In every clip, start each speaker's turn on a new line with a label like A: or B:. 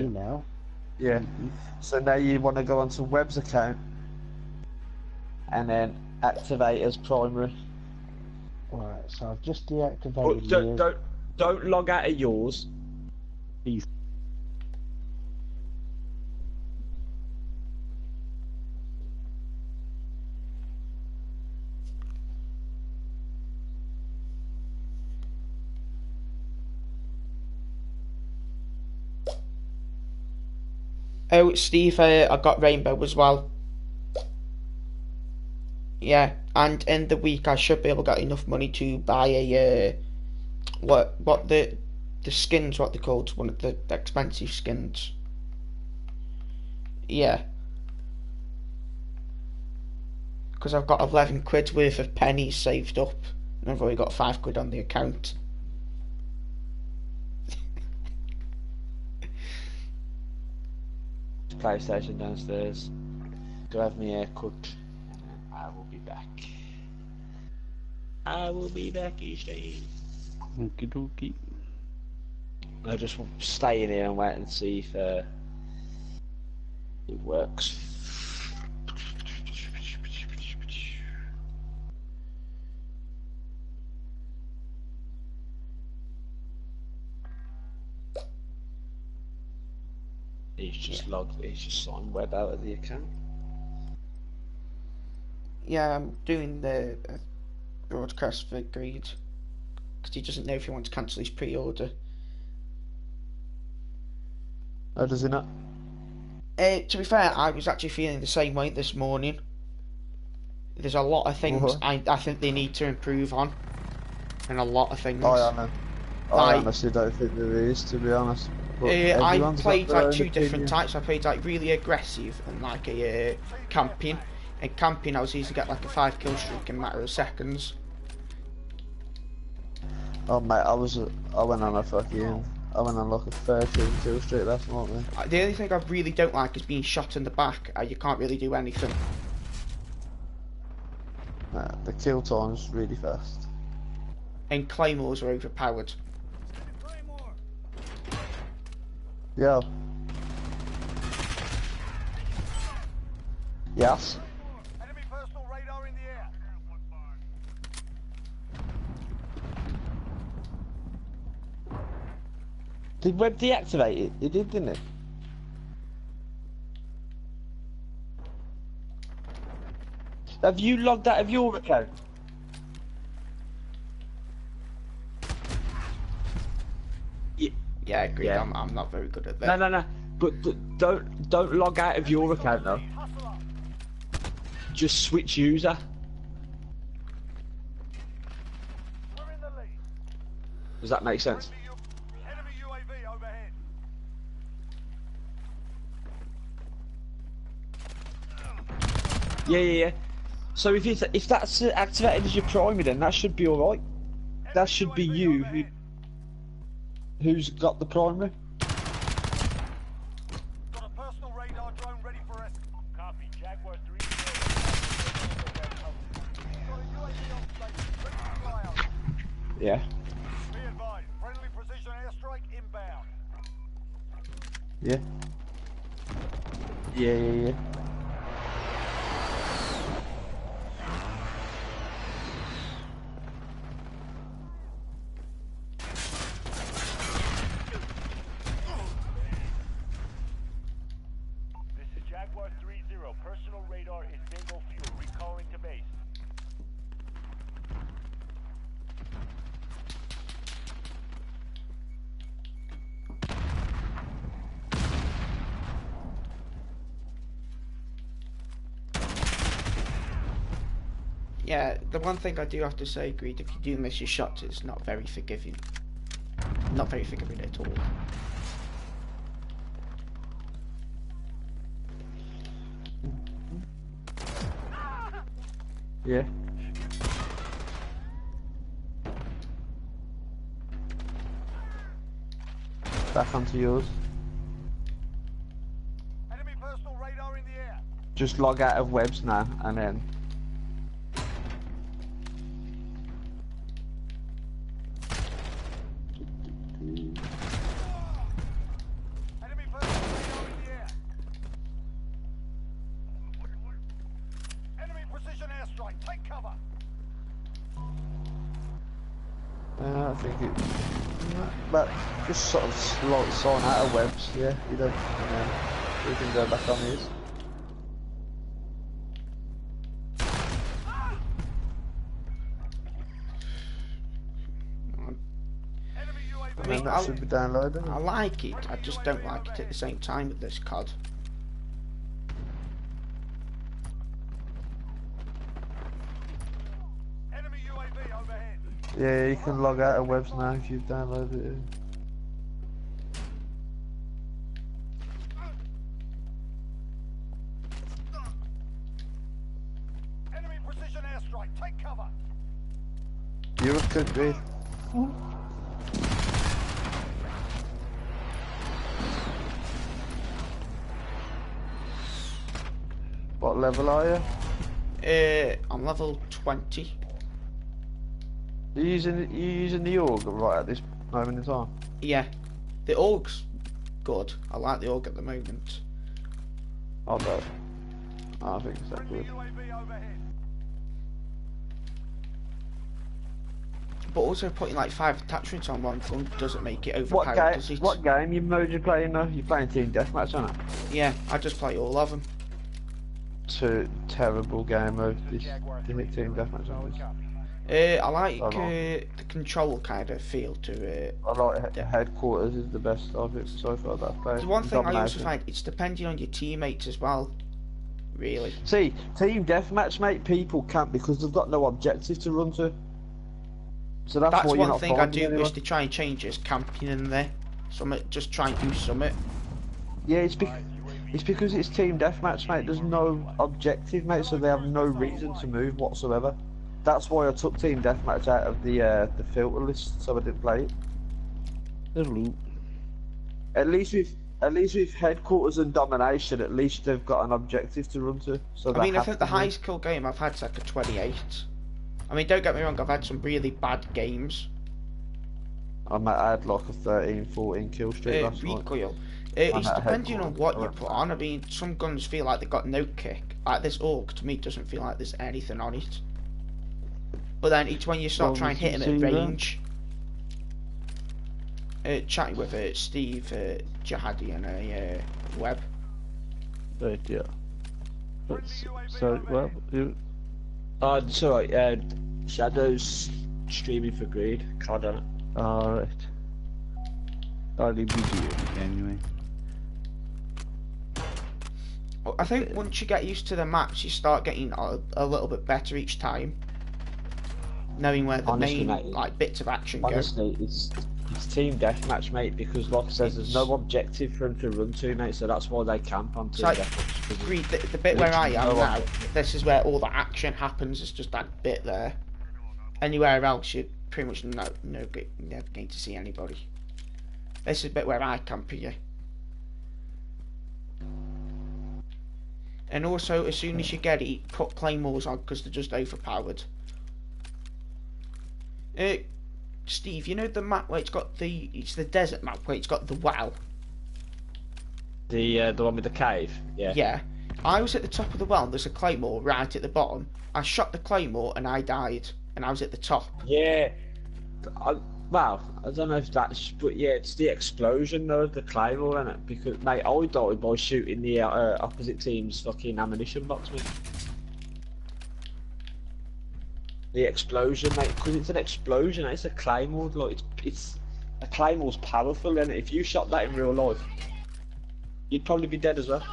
A: me now.
B: Yeah. So now you want to go onto Webb's account and then activate as primary.
A: Right, so I've just deactivated
C: But don't log out of yours.
A: these.
D: Oh, Steve, I got Rainbow as well. Yeah, and in the week I should be able to get enough money to buy a what the skins, what they're called, one of the expensive skins. Yeah, because I've got 11 quid worth of pennies saved up, and I've only got 5 quid on the account.
B: PlayStation downstairs. Go have me hair cut. I will be back. I will be back each day.
A: Okie dokie.
B: I just want to stay in here and wait and see if it works. He's just logged. He's just signed Webb out of the account.
D: Yeah, I'm doing the broadcast for Greed because he doesn't know if he wants to cancel his pre-order.
B: Oh, does he not?
D: To be fair, I was actually feeling the same way this morning. There's a lot of things I think they need to improve on, and a lot of things.
B: I honestly don't think there is, to be honest.
D: I played like two different types. I played like really aggressive and like a camping. In camping, I was easy to get like a 5 kill streak in a matter of seconds.
B: Oh mate, I went on like a 13 kill streak last night, man.
D: The only thing I really don't like is being shot in the back. You can't really do anything.
B: Nah, the kill time's really fast.
D: And claymores are overpowered.
B: Yo. Yes.
E: Enemy personal radar in the air.
B: Did Webb deactivate it? He did, didn't he? Have you logged out of your account?
D: Yeah, I agree.
B: Yeah.
D: I'm not very good at that.
B: No. But don't log out of your account though. Just switch user.
E: We're in the lead.
B: Does that make sense?
E: Enemy UAV overhead.
B: Yeah. So if that's activated as your primary, then that should be all right. That should be you who's got the primary.
E: Got a personal radar drone ready for us. Copy. Jaguar 3. Got a UAV on station. Ready to fly out.
B: Yeah.
E: Be advised. Friendly precision airstrike inbound.
B: Yeah. Yeah.
E: This is Jaguar 3-0. Personal radar is bingo fuel. Recalling to base.
D: Yeah, the one thing I do have to say, Greed, if you do miss your shots, it's not very forgiving. Not very forgiving at all.
B: Yeah. Back onto yours.
E: Enemy personal radar in the air.
B: Just log out of Webb's now, and then.
E: Enemy personal
B: think it. But just sort of sign out of webs, yeah. You don't. You can go back on these.
D: I mean,
B: that should be downloaded.
D: I like it, I just don't like it at the same time with this COD.
E: Enemy UAV overhead.
B: Yeah, you can log out of webs now if you've downloaded it.
E: Enemy precision airstrike. Take cover.
B: Europe could be. What level are you?
D: I'm level 20.
B: Are you using the org right at this moment in time?
D: Yeah, the org's good. I like the org at the moment.
B: I don't. I think it's that
E: Friendly
B: good.
E: UAV overhead.
D: But also putting like 5 attachments on one gun doesn't make it overpowered, does it?
B: What game mode you playing though? You're playing Team Deathmatch, aren't you?
D: Yeah, I just play all of them.
B: Two terrible game mode. This Team Deathmatch.
D: I like
B: I
D: the control kind of feel to it.
B: I like Headquarters is the best of it so far that I've played.
D: The one thing I also
B: Domination.
D: find, it's depending on your teammates as well, really.
B: See, Team Deathmatch, mate, people can't because they've got no objective to run to. So that's why you're
D: one
B: not
D: thing I
B: finding
D: do
B: anyone.
D: wish to try and change is camping in there. Just try and do summit.
B: Yeah, it's because it's Team Deathmatch, mate. There's no objective, mate, so they have no reason to move whatsoever. That's why I took Team Deathmatch out of the filter list, so I didn't play it. At least with Headquarters and Domination, at least they've got an objective to run to. So
D: I mean, I
B: have
D: think
B: to
D: the
B: move.
D: highest kill game I've had is like a 28. I mean, don't get me wrong, I've had some really bad games.
B: I had like a 13, 14 kill streak last night.
D: Recoil. It's
B: at
D: depending on
B: Headquarters.
D: what you put on. I mean, some guns feel like they've got no kick. Like this AUG, to me, doesn't feel like there's anything on it. But then it's when you start
B: Well,
D: trying to hit him
B: you
D: at
B: see
D: range. Chatting with Steve Jihadi and Webb.
F: Right, yeah. So, well, you...
C: It's alright, Shadow's streaming for Greed, COD on it.
F: Alright. I'll leave you anyway.
D: Well, I think once you get used to the maps, you start getting a little bit better each time. Knowing where the
C: Honestly,
D: main
C: mate,
D: like bits of action go.
C: Honestly, it's Team Deathmatch, mate, because like I said, there's no objective for them to run to, mate, so that's why they camp on Team
D: So,
C: Deathmatch.
D: Greed, the bit where I am
C: no
D: now, this is where all the action happens. It's just that bit there. Anywhere else, you're pretty much never going to see anybody. This is the bit where I camp here. And also, as soon as you get it, put claymores on because they're just overpowered. Steve, you know the map where it's the desert map where it's got the well?
C: The one with the cave, yeah.
D: Yeah. I was at the top of the well and there's a claymore right at the bottom. I shot the claymore and I died. And I was at the top.
C: Yeah. Well, I don't know if that's, but yeah, it's the explosion though, the claymore, isn't it? Because, mate, I died by shooting the opposite team's fucking ammunition box, mate. The explosion, mate, because it's an explosion, it's a claymore, like, it's a claymore's powerful, and if you shot that in real life, you'd probably be dead as well.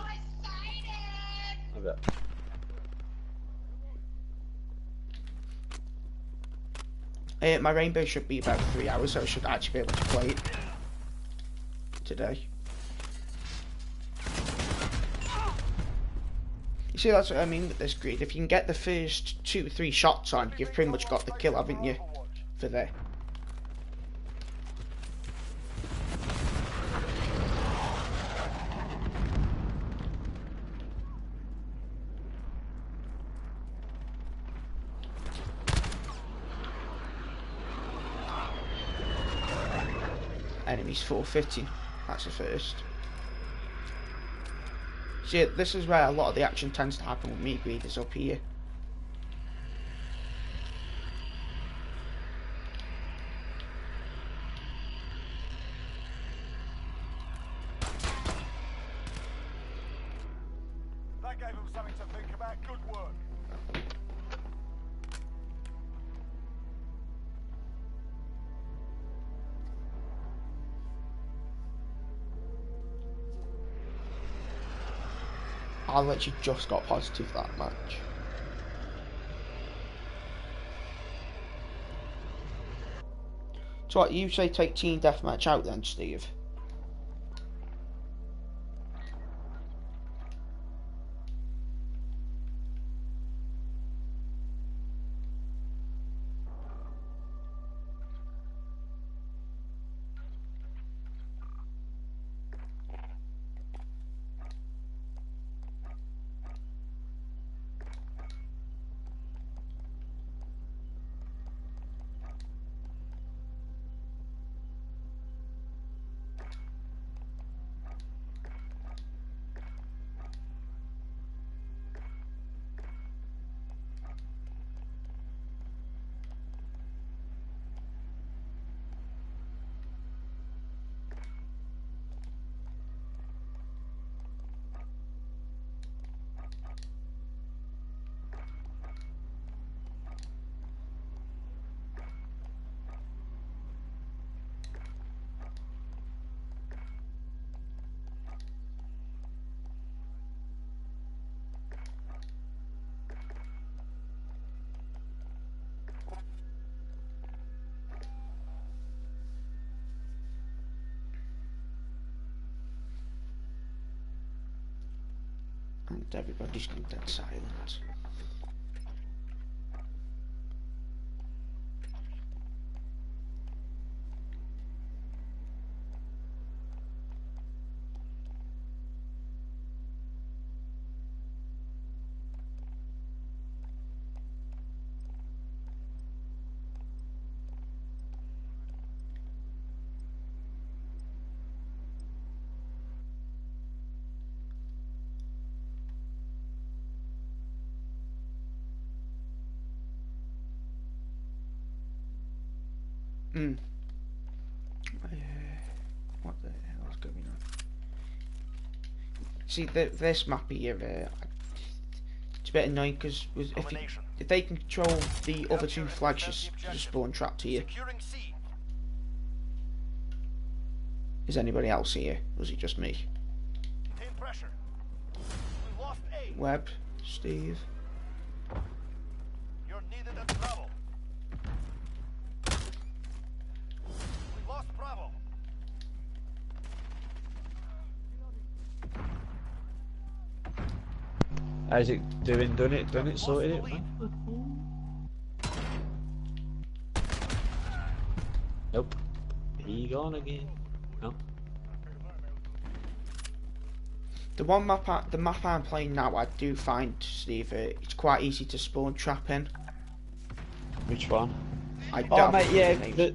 C: I bet.
D: My rainbow should be about 3 hours, so I should actually be able to play it today. You see, that's what I mean with this Greed. If you can get the first 2 or 3 shots on, you've pretty much got the kill, haven't you? For there. Enemies forfeiting. That's the first. See, this is where a lot of the action tends to happen with me, Greed, is up here.
E: something to think about. Good work.
D: I literally just got positive that match. So what, you say take team deathmatch out then, Steve? And everybody's gone dead silent. What the hell is going on? See, this map here, it's a bit annoying because if they control the other two flags, just spawn trapped here. Is anybody else here? Or is it just me? Webb, Steve.
E: You're needed at Bravo. We lost Bravo.
C: How's it doing? Done it, sorted it, man. Nope. He gone again. Nope.
D: The map I'm playing now, I do find, Steve, it's quite easy to spawn trap in.
C: Which one?
D: I don't
C: mate, yeah.
D: the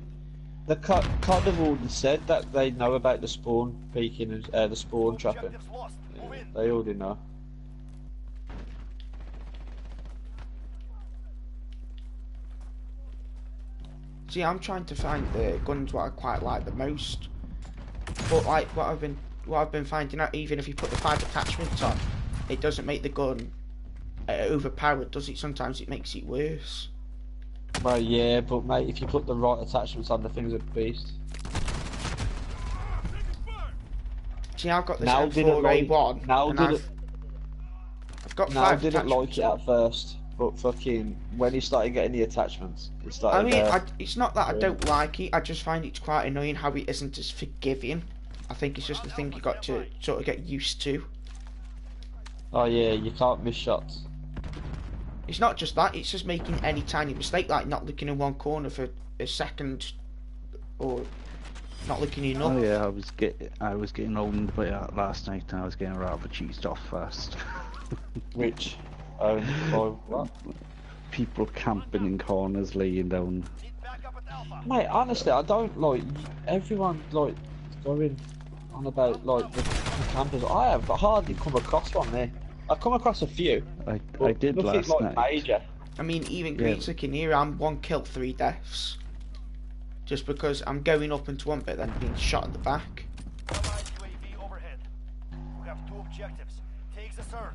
C: The COD have already said that they know about the spawn peeking and the spawn trapping. They already know.
D: See, I'm trying to find the guns what I quite like the most, but like what I've been finding out, even if you put the 5 attachments on, it doesn't make the gun overpowered, does it? Sometimes it makes it worse.
C: Well, yeah, but mate, if you put the right attachments on, the thing's a beast.
D: See, I've got this M4A1, and I've got 5
C: didn't like
D: attachments
C: it at first, but fucking when he started getting the attachments, it started.
D: I mean, it's not that I don't like it. I just find it's quite annoying how it isn't as forgiving. I think it's just a thing you got to sort of get used to.
C: Oh yeah, you can't miss shots.
D: It's not just that, it's just making any tiny mistake, like not looking in one corner for a second, or not looking enough.
F: Oh yeah, I was getting owned by that last night, and I was getting rather cheesed off first.
C: Which? What?
F: People camping in corners, laying down.
C: Mate, honestly, I don't like everyone like going on about like the campers. I have hardly come across one there. I've come across a few.
F: I did last
C: like
F: night.
C: Major.
D: I mean, even Green Chicken here, I'm 1 kill, 3 deaths. Just because I'm going up into one bit, then being shot in the back.
E: UAV overhead. We have 2 objectives. Take the third.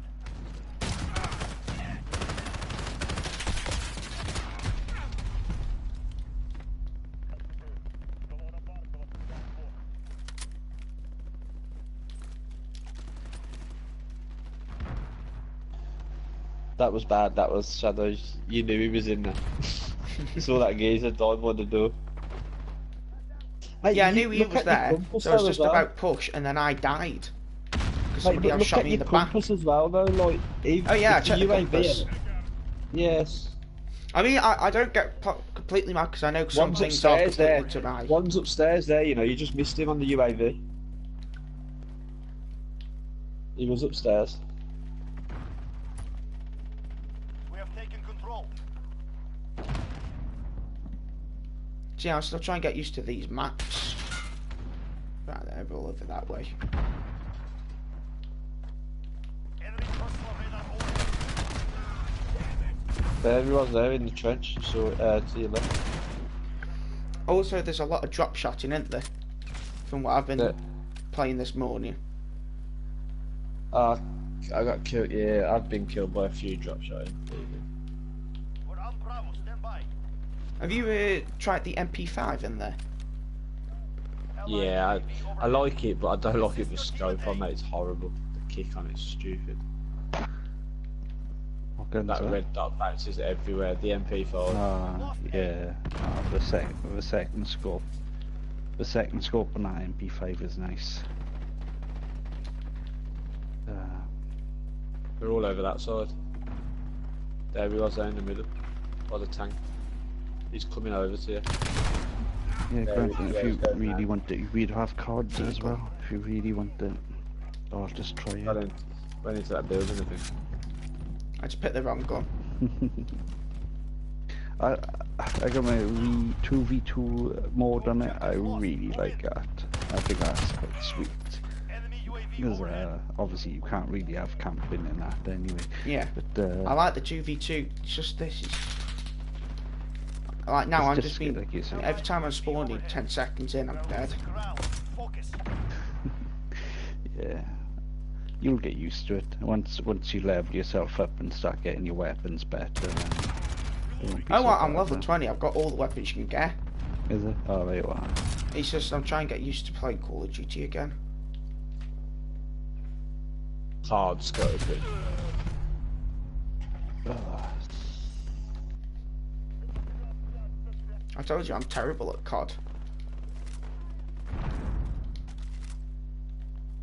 C: That was bad. That was Shadows. You knew he was in there. You saw that geezer dive on the door. Mate,
D: Yeah, I knew he
C: look
D: was
C: at your
D: there,
C: compass
D: so I was
C: though
D: just
C: as well.
D: about push, and then I died. Because
C: Mate,
D: somebody
C: but
D: else
C: look
D: shot
C: at
D: me in
C: your
D: the back.
C: compass as well though, like...
D: Oh yeah, I
C: if
D: checked the compass.
C: Yes.
D: I mean, I don't get completely mad, because I know some
C: One's
D: things are
C: upstairs there.
D: completely to my...
C: One's upstairs there, you know, you just missed him on the UAV. He was upstairs.
E: We have taken control.
D: See, I'm still trying to get used to these maps. Right, they're all over that way.
E: Enemy personal radar overhead.
C: There he was there in the trench, so to your left.
D: Also, there's a lot of drop shotting, isn't there? From what I've been playing this morning.
C: I got killed, yeah, I've been killed by a few drop shots.
E: We're on Bravo, stand by.
D: Have you tried the MP5 in there?
C: Yeah, I like it, but I don't like it with scope on, mate. It's horrible. The kick on it's stupid.
F: What gun's
C: That red dot bounces everywhere. The MP5.
F: Yeah. The second scope. The second scope on that MP5 is nice.
C: They're all over that side. There he was there in the middle, by the tank. He's coming over to you.
F: Yeah,
C: There
F: granted,
C: we
F: if
C: go,
F: you
C: go
F: really
C: now.
F: want it, we'd have cards as well. If you really want it, or just try
C: I
F: it.
C: went into that building, I think.
D: I just picked the wrong gun.
F: I got my 2v2 mode on it. I really like that. I think that's quite sweet.
E: Enemy UAV
F: Because
E: overhead.
F: obviously you can't really have camping in that anyway.
D: Yeah.
F: But
D: I like the 2v2. It's just this is... Like now,
F: It's
D: I'm
F: just
D: just being...
F: like you say.
D: Every time I'm spawning, 10 seconds in, I'm dead.
E: Ground. Focus.
F: yeah, you'll get used to it. Once you level yourself up and start getting your weapons better. Then it won't be
D: Oh,
F: so
D: well, I'm
F: bad,
D: level
F: then.
D: 20. I've got all the weapons you can get.
F: Is it? Oh, there you are.
D: It's just I'm trying to get used to playing Call of Duty again.
C: Hard scoping.
D: I told you I'm terrible at COD.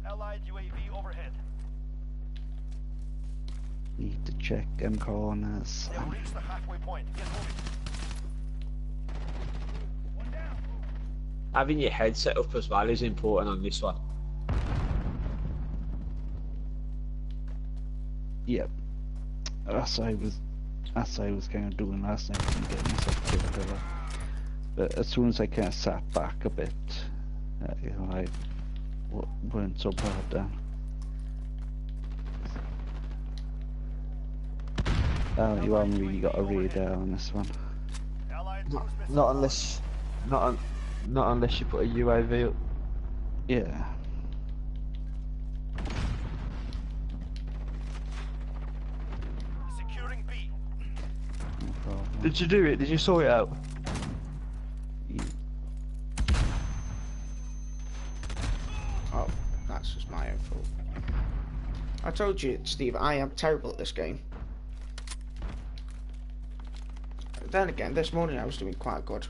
E: Allied UAV overhead.
F: Need to check them corners.
E: They've reached the halfway point. Get moving. One down.
C: Having your head set up as well is important on this one.
F: Yep. That's what I was kind of doing last night and getting myself killed a lot. But as soon as I kind of sat back a bit, you know, I weren't so bad then. You haven't really got a radar on this one.
E: Allied cruise missile
C: Not unless, not unless you put a UAV up.
F: Yeah.
E: securing B.
F: No problem.
C: Did you do it? Did you sort it out?
D: Oh, that's just my own fault. I told you, Steve, I am terrible at this game. Then again, this morning I was doing quite good.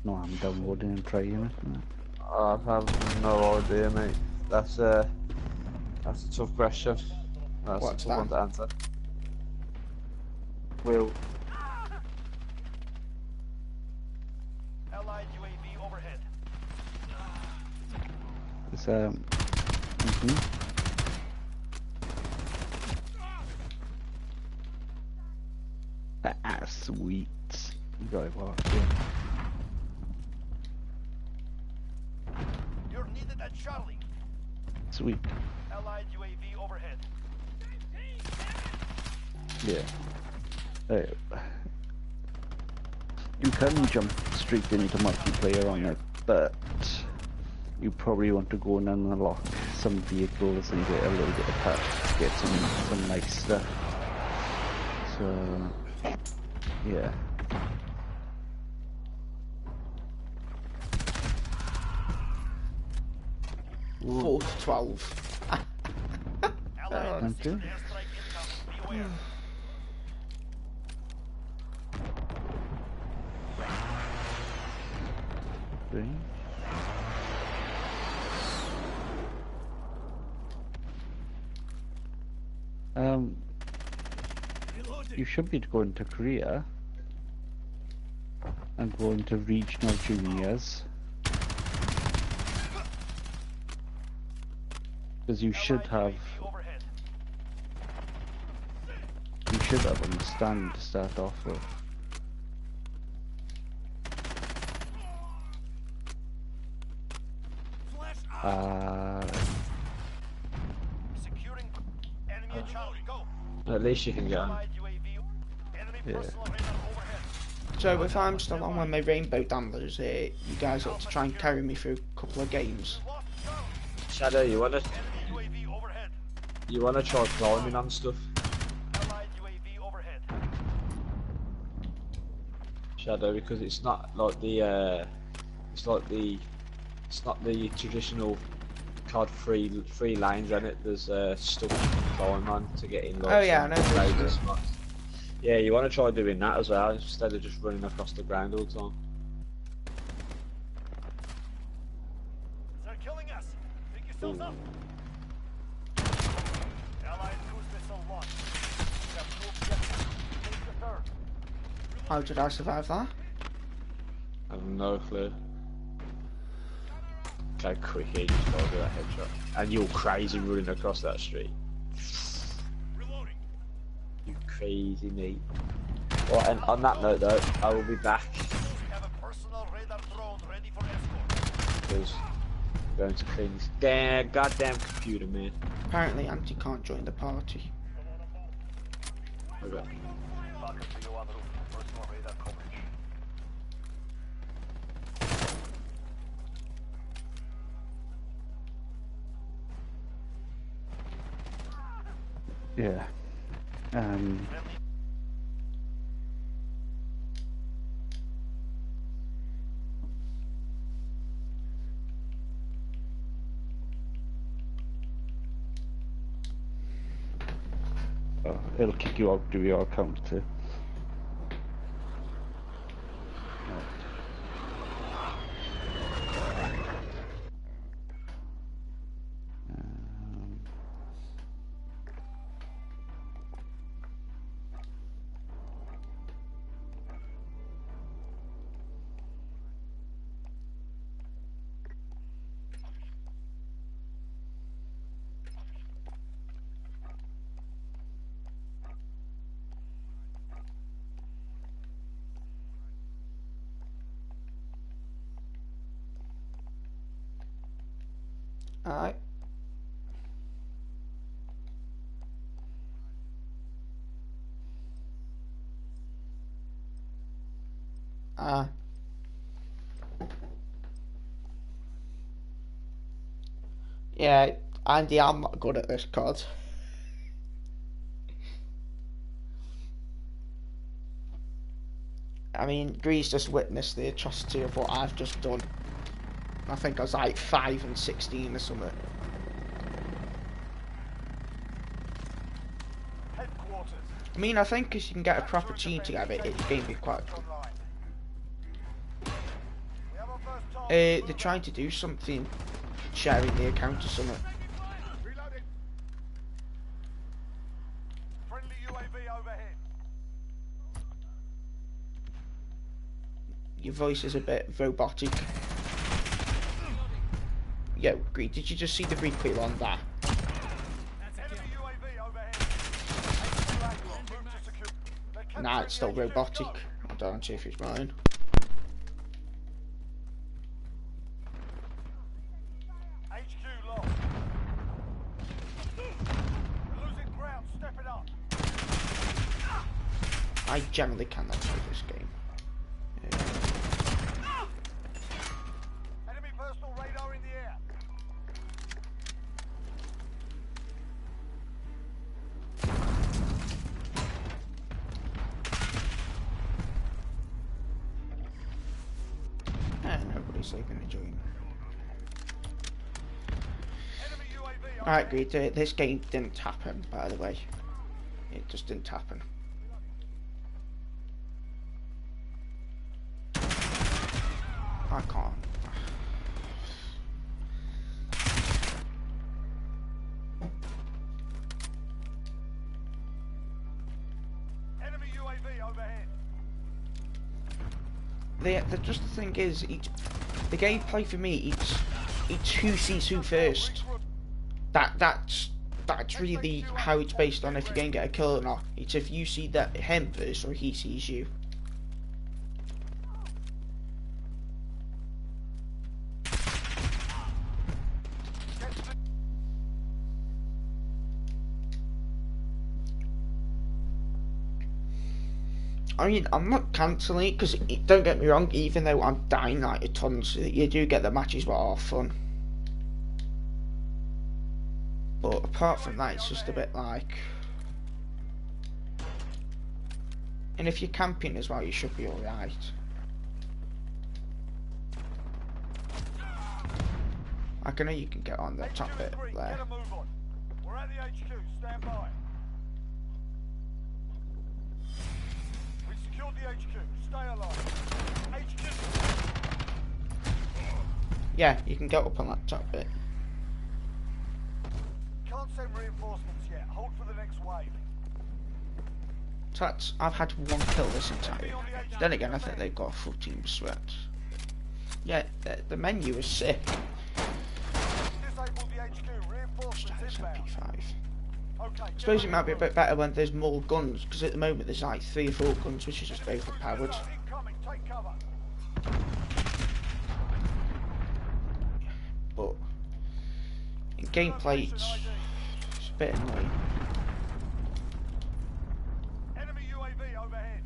F: No, I'm downloading and trying it.
C: I have no idea, mate. That's a tough question. That's
D: What's
C: a tough one to answer. Will.
E: Allied UAV overhead.
F: It's sweet. You got it locked in.
E: You're needed at Charlie.
F: Sweet.
E: Allied UAV overhead.
F: Yeah. You can jump straight into multiplayer on it but you probably want to go and unlock some vehicles and get a little bit of cash, get some nice stuff. So, yeah.
D: Ooh. 4 to 12.
F: Thank you. Okay. You should be going to Korea and going to regional juniors, because you should have understanding to start off with.
E: Securing enemy Charlie. Go.
C: At least you can get on.
F: Yeah.
D: So if I'm still on with my rainbow damblers here, you guys ought to try and carry me through a couple of games.
C: Shadow, you wanna try climbing on stuff? Shadow, because it's not like the it's not the traditional COD free lanes in it. There's stuff you can climb on to get in. Like,
D: oh yeah, I know.
C: spots. Yeah, you want to try doing that as well instead of just running across the ground all the time.
E: They're killing us. Pick yourselves up. Allied cruise missile launched. We have 2 objectives. Take the third.
D: How did I survive that?
C: I have no clue. How quick he just got to do that headshot. And you're crazy running across that street.
E: Reloading.
C: You crazy mate. Well, and on that note though, I will be back
E: We have a personal radar drone ready for escort.
C: because I'm going to clean this goddamn computer, man.
D: Apparently Auntie can't join the party.
C: Okay.
E: Backup to you on the roof. Personal radar coverage.
F: Yeah. Oh, it'll kick you out to your account too.
D: Alright. Yeah, Andy, I'm not good at this COD. I mean, Grease just witnessed the atrocity of what I've just done. I think I was like 5 and 16 or something.
E: Headquarters.
D: I mean, I think if you can get a proper team together, it can be quite good.
E: We have our first target.
D: They're trying to do something, sharing the account or something.
E: Reloading. Friendly UAV overhead.
D: Your voice is a bit robotic. Yo, Greed, did you just see the recoil on that?
E: Enemy UAV overhead. HQ move to secure. They're
D: Nah, it's still
E: capturing the HQ.
D: robotic.
E: Go.
D: I don't know if it's mine.
E: HQ lost. We're losing ground. Step it up.
D: I generally cannot play this game. course they're gonna join.
E: Enemy UAV
D: Alright, agreed. This game didn't happen, by the way. It just didn't happen. I can't.
E: Enemy UAV overhead.
D: Just the thing is, the gameplay for me, it's who sees who first. That's really how it's based on if you're going to get a kill or not. It's if you see him first or he sees you. I mean, I'm not cancelling it because don't get me wrong, even though I'm dying like a ton, so you do get the matches that are fun. But apart from that, it's just a bit like. And if you're camping as well, you should be alright. I know you can get on the top bit there.
E: Get a move on. We're at the HQ. Stand by. We secured the HQ. Stay alive. HQ.
D: Yeah, you can get up on that top bit.
E: Can't send reinforcements yet. Hold for the next wave.
D: So I've had one kill this entire. Then again, I think they've got a full team sweat. Yeah, the menu is sick.
E: Disable the HQ. Reinforcements inbound.
D: MP5.
E: Okay.
D: I suppose it might be a bit better when there's more guns, because at the moment there's like 3 or 4 guns, which is just overpowered.
E: Incoming. Take cover.
D: But in gameplay, it's a bit annoying.
E: Enemy UAV overhead.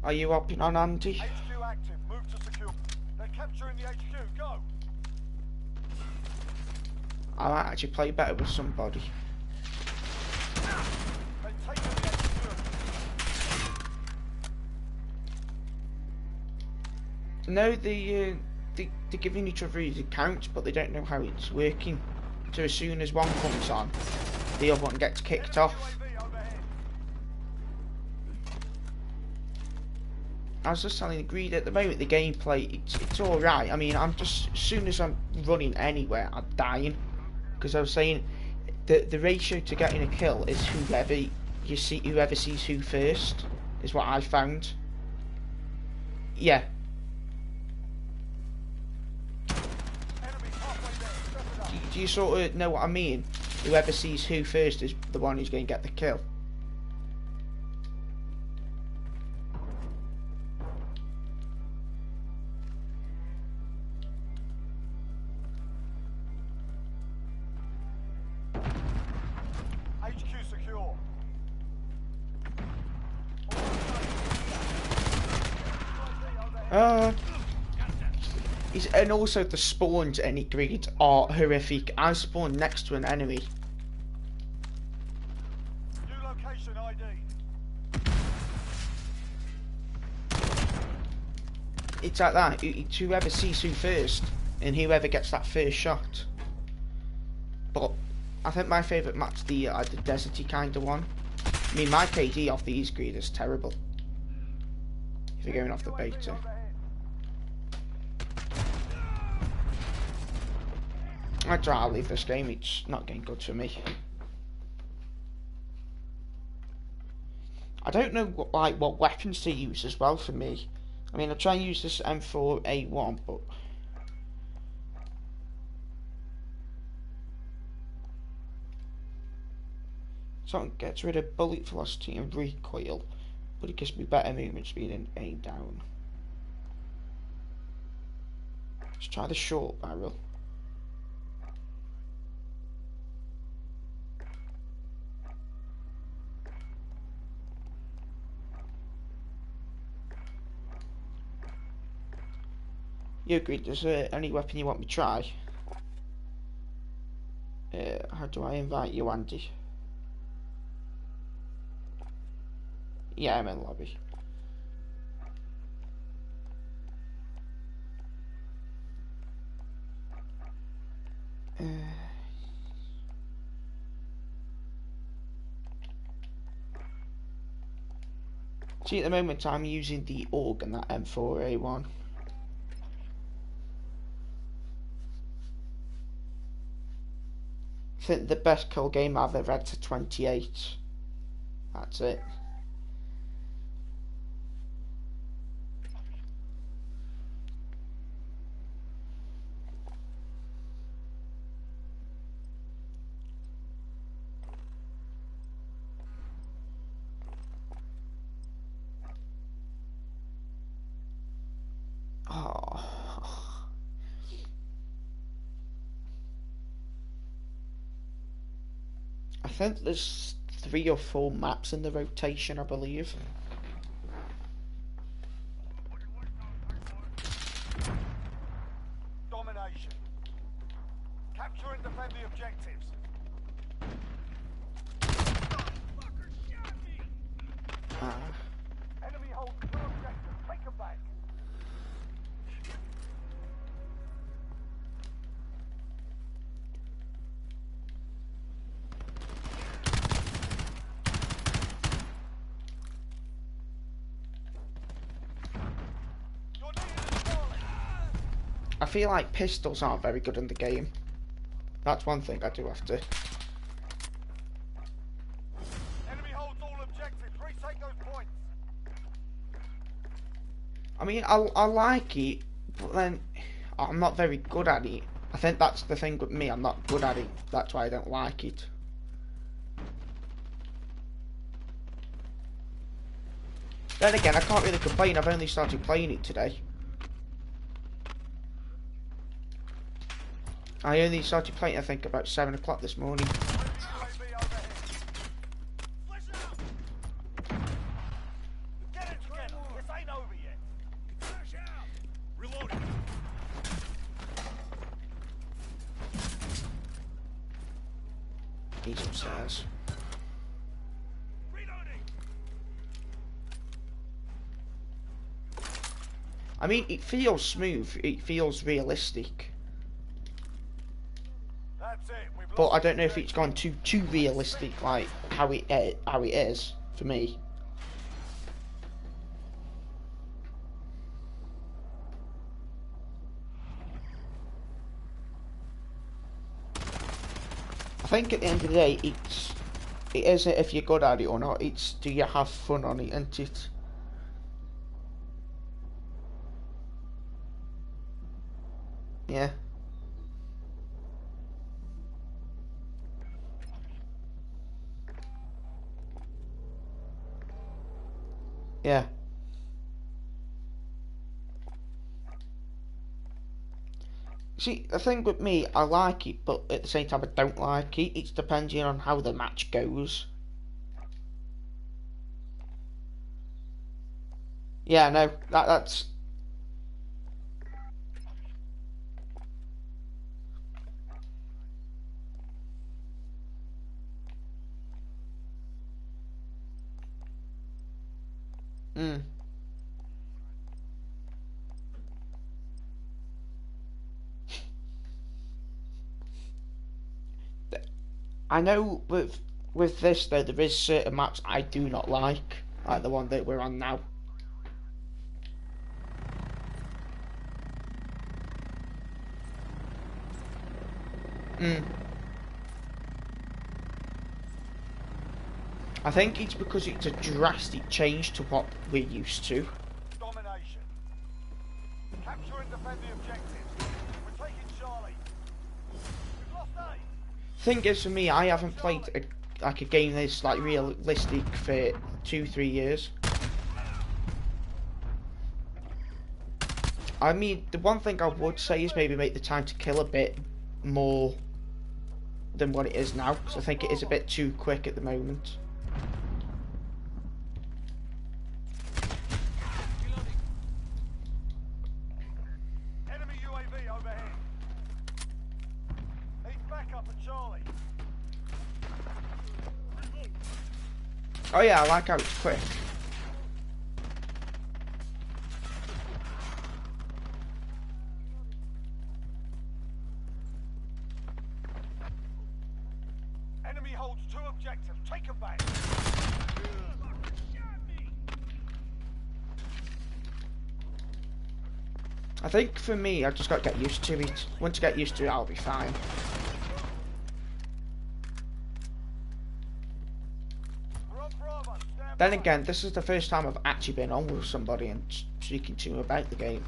D: Are you hopping on, Andy?
E: HQ active. Move to secure. They're capturing the HQ. Go.
D: I might actually play better with somebody.
E: They've taken the HQ.
D: No, they're giving each other these accounts, but they don't know how it's working. So as soon as one comes on, the other one gets kicked off.
E: UAV overhead.
D: I was just telling Agreed at the moment the gameplay it's alright. I mean, I'm just as soon as I'm running anywhere, I'm dying. Because I was saying the ratio to getting a kill is whoever sees who first is what I found. Yeah.
E: Enemy halfway there. Step it up.
D: Do you sort of know what I mean? Whoever sees who first is the one who's going to get the kill.
E: HQ secure.
D: And also the spawns any Greed are horrific. I spawned next to an enemy.
E: New location ID.
D: It's like that. It's whoever sees who first, and whoever gets that first shot. But I think my favourite map's the deserty kind of one. I mean, my KD off these Greed is terrible. If you're going off the beta.
E: Overhead.
D: I'd rather leave this game. It's not getting good for me. I don't know what weapons to use as well for me. I mean, I try and use this M4A1, but something gets rid of bullet velocity and recoil, but it gives me better movement speed and aim down. Let's try the short barrel. You agreed. Is there any weapon you want me to try? How do I invite you, Andy? Yeah, I'm in lobby. See, at the moment I'm using the AUG and that M4A1. I think the best kill game I've ever had to 28. That's it. Oh. I think there's 3 or 4 maps in the rotation, I believe.
E: Domination. Capture and defend the objectives. Enemy holds 2 objectives. Take them back.
D: I feel like pistols aren't very good in the game. That's one thing I do have to.
E: Enemy holds all objectives. Retake those points.
D: I mean, I like it, but then I'm not very good at it. I think that's the thing with me, I'm not good at it. That's why I don't like it. Then again, I can't really complain, I've only started playing it today. I only started playing, I think, about 7 o'clock this morning.
E: UAV overhead. Get it together. This ain't over yet. Flash out. Reloading.
D: He's upstairs.
E: Reloading.
D: I mean, it feels smooth, it feels realistic.
E: That's it. We've
D: But
E: lost
D: I don't know if
E: objective.
D: it's gone too realistic, like how it is for me. I think at the end of the day, it isn't if you're good at it or not. It's do you have fun on it, isn't it? Yeah. Yeah. See, the thing with me, I like it, but at the same time I don't like it. It's depending on how the match goes. Yeah, no, that's... Mm. I know with this though, there is certain maps I do not like the one that we're on now. I think it's because it's a drastic change to what we're used to.
E: Domination. Capture and defend the objectives. We're taking Charlie. We've lost A.
D: Thing is, for me, I haven't played a game that's like realistic for 2-3 years. I mean, the one thing I would say is maybe make the time to kill a bit more than what it is now, because I think it is a bit too quick at the moment.
E: Enemy for Charlie.
D: Oh yeah, I like how it's quick.
E: Enemy holds 2 objectives. Take them back.
D: I think for me, I've just got to get used to it. Once I get used to it, I'll be fine.
E: We're on Bravo. Stand
D: Then
E: by.
D: again, this is the first time I've actually been on with somebody and speaking to them about the game.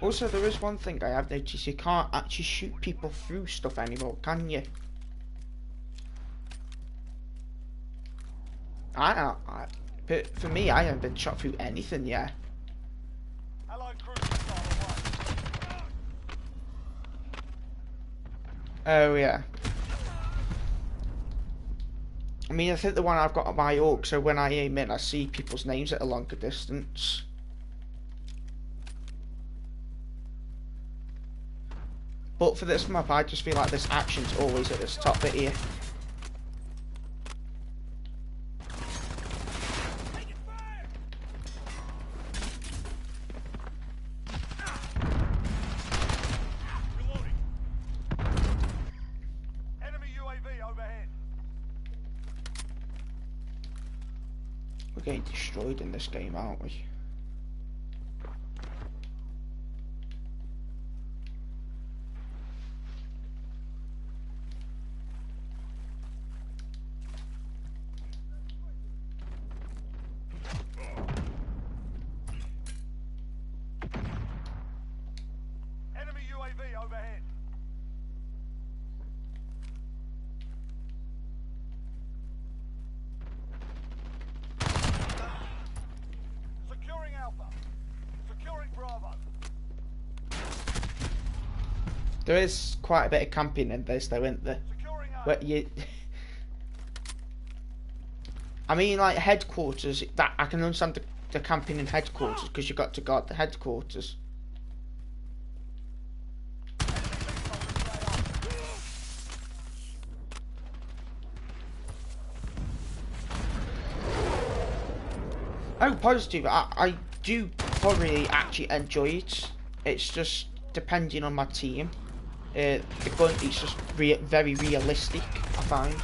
D: Also, there is one thing I have noticed: you can't actually shoot people through stuff anymore, can you? But for me, I haven't been shot through anything yet.
E: Allied cruisers are away.
D: Oh yeah. I mean, I think the one I've got on my AUG, so when I aim in, I see people's names at a longer distance. But for this map, I just feel like this action's always at this top bit here.
E: Enemy UAV overhead.
D: We're getting destroyed in this game, aren't we?
E: Enemy UAV overhead. Securing Alpha. Securing Bravo.
D: There is quite a bit of camping in this, though, isn't there?
E: Securing A.
D: But you, I mean, like headquarters. That I can understand the camping in headquarters because you got to guard the headquarters. Oh, positive. I do probably actually enjoy it. It's just depending on my team. The gun is just very realistic, I find.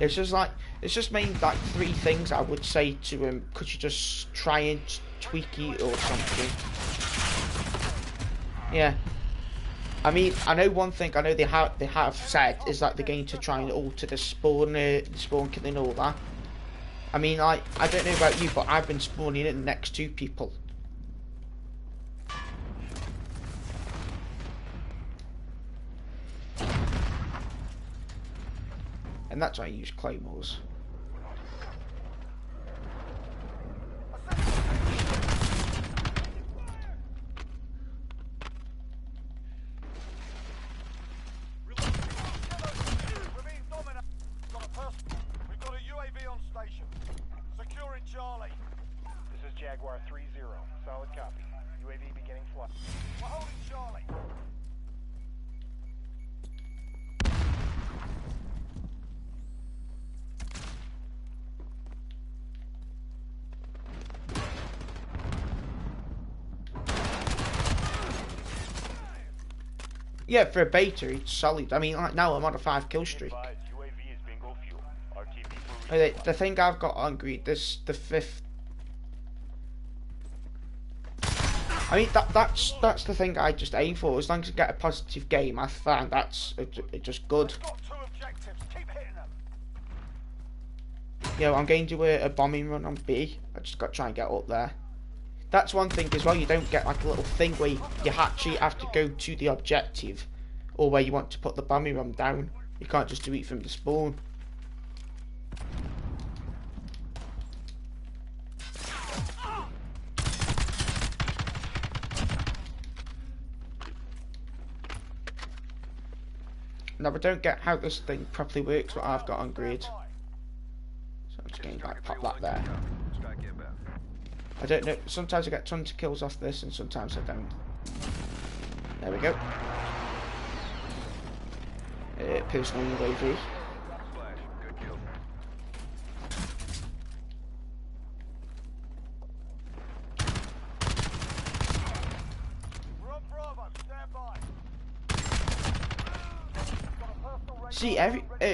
D: It's just mainly like 3 things I would say to him. Could you just try and tweak it or something? Yeah. I mean, I know one thing. I know they have said is that they're going to try and alter the spawn kill and all that. I mean, I don't know about you, but I've been spawning in next to people. And that's why I use claymores.
E: We're being dominated. We've got a UAV on station. Securing Charlie.
G: This is Jaguar 3-0. Solid copy. UAV beginning flight.
E: We're holding Charlie.
D: Yeah, for a beta, it's solid. I mean, like now I'm on a 5 kill streak.
G: UAV is bingo fuel. RTB for
D: The thing I've got on greed, this the 5th. I mean, that's the thing I just aim for. As long as I get a positive game, I find that's just good.
E: Got 2 objectives. Keep hitting them.
D: You know, I'm going to do a bombing run on B. I just got to try and get up there. That's one thing as well. You don't get like a little thing where you actually have to go to the objective, or where you want to put the bombing run down. You can't just do it from the spawn. Now, I don't get how this thing properly works, what I've got on grid. So I'm just going to like pop that there. I don't know, sometimes I get tons of kills off this and sometimes I don't. There we go. Personal UAV.
E: We're on Bravo. Stand by.
D: See,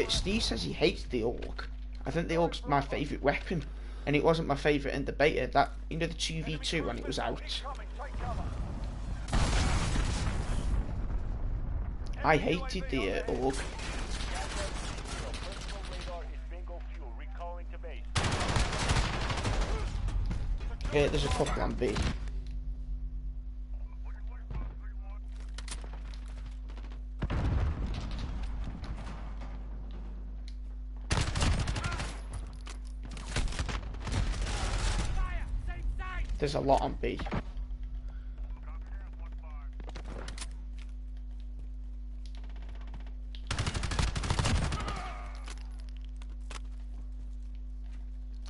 D: Steve says he hates the AUG. I think the AUG's my favourite weapon, and it wasn't my favourite in the beta. That, you know, the 2v2 when it was out.
E: Coming. Take cover.
D: I hated the AUG. There's a couple on B. There's a lot on B.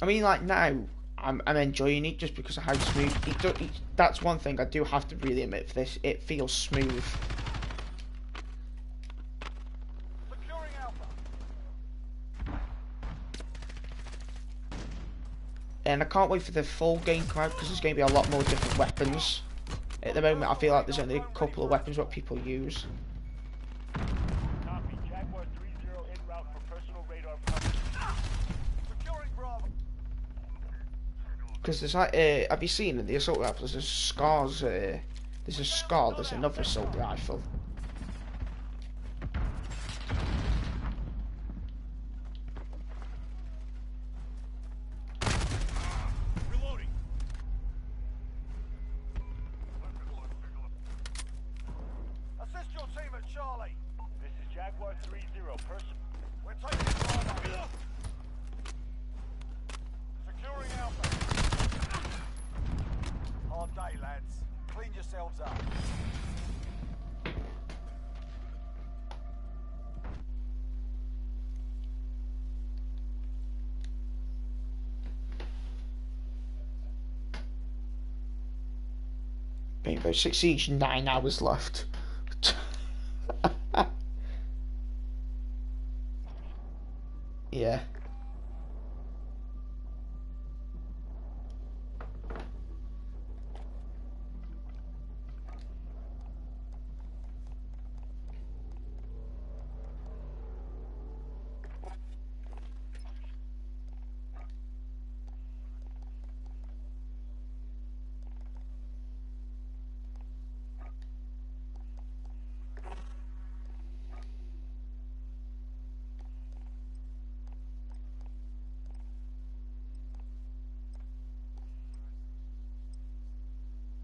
D: I mean, like now, I'm enjoying it just because of how smooth that's one thing I do have to really admit for this. It feels smooth.
E: Securing Alpha.
D: And I can't wait for the full game to come out because there's going to be a lot more different weapons. At the moment, I feel like there's only a couple of weapons what people use.
G: Copy. Jaguar 30 en route for personal radar coverage.
E: Securing Bravo.
D: Because there's like, have you seen in the assault rifles? There's scars. There's a SCAR. There's another assault rifle.
E: Reloading. Assist your team at Charlie.
G: This is Jaguar 30.
E: We're taking Bravo. Securing Alpha. Hard day, lads. Clean yourselves up.
D: Rainbow Six Siege, 9 hours left. Yeah.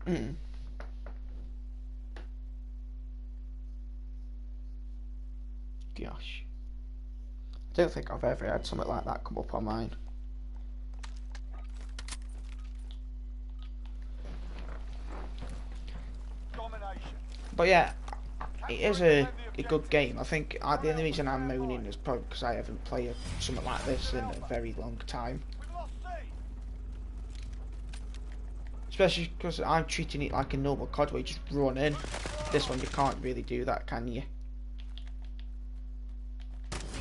D: Mm. Gosh. I don't think I've ever had something like that come up on mine.
E: Domination.
D: But yeah, it is a good game. I think the only reason I'm moaning is probably because I haven't played something like this in a very long time.
E: We've lost C.
D: Especially because I'm treating it like a normal COD where you just run in. This one you can't really do that, can you?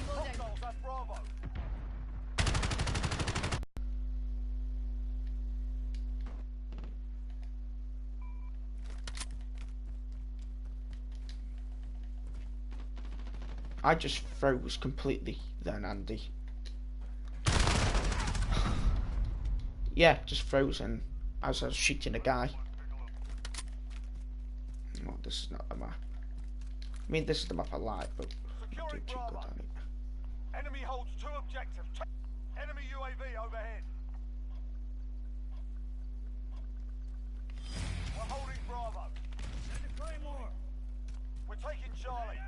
E: Hostiles at Bravo.
D: I just froze completely then, Andy. Yeah, just frozen as I was shooting a guy. Well, this is not the map. I mean, this is the map I like, but I don't do too good on it.
E: Enemy holds 2 objectives. Enemy UAV overhead. We're holding Bravo. Send a Claymore. We're taking Charlie.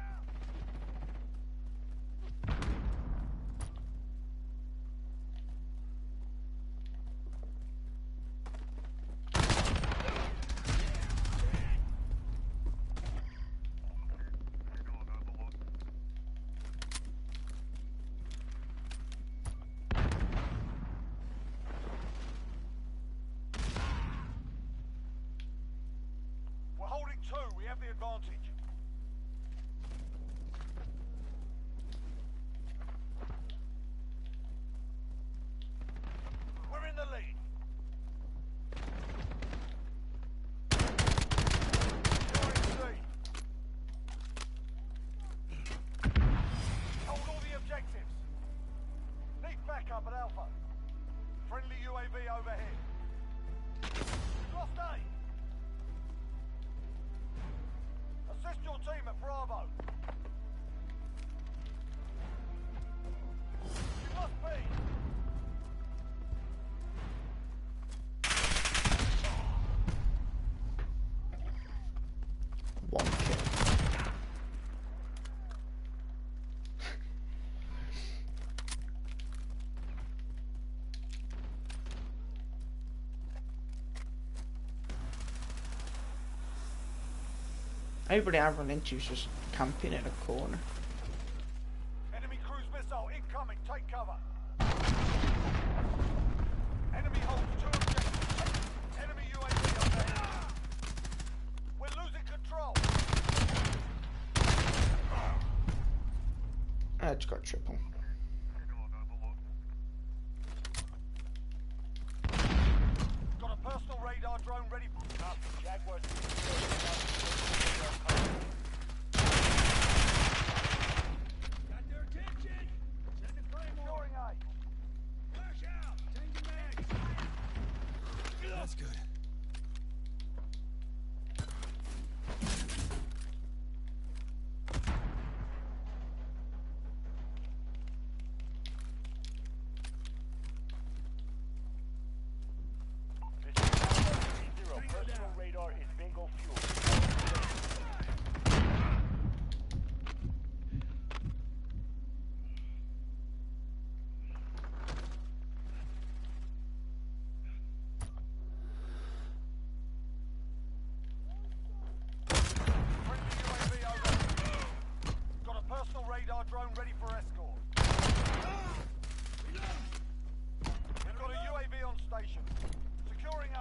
E: We're holding 2. We have the advantage. We're in the lead. Securing C. Hold all the objectives. Need backup at Alpha. Friendly UAV overhead. Lost A. Assist your team at Bravo. You must be.
D: One kill. Everybody I've run into is just camping in a corner.
E: Enemy cruise missile incoming. Take cover. Enemy holds 2 objectives. Enemy UAV overhead. We're losing control.
D: I just got triple.
E: Got a personal radar drone ready for Jaguar. Got their attention. Send a Claymore. Securing A. Flash out. Changing mags. That's good. Personal radar is bingo fuel. Friendly UAV over. Got a personal radar drone ready for escort. We've got a UAV on station. Securing A.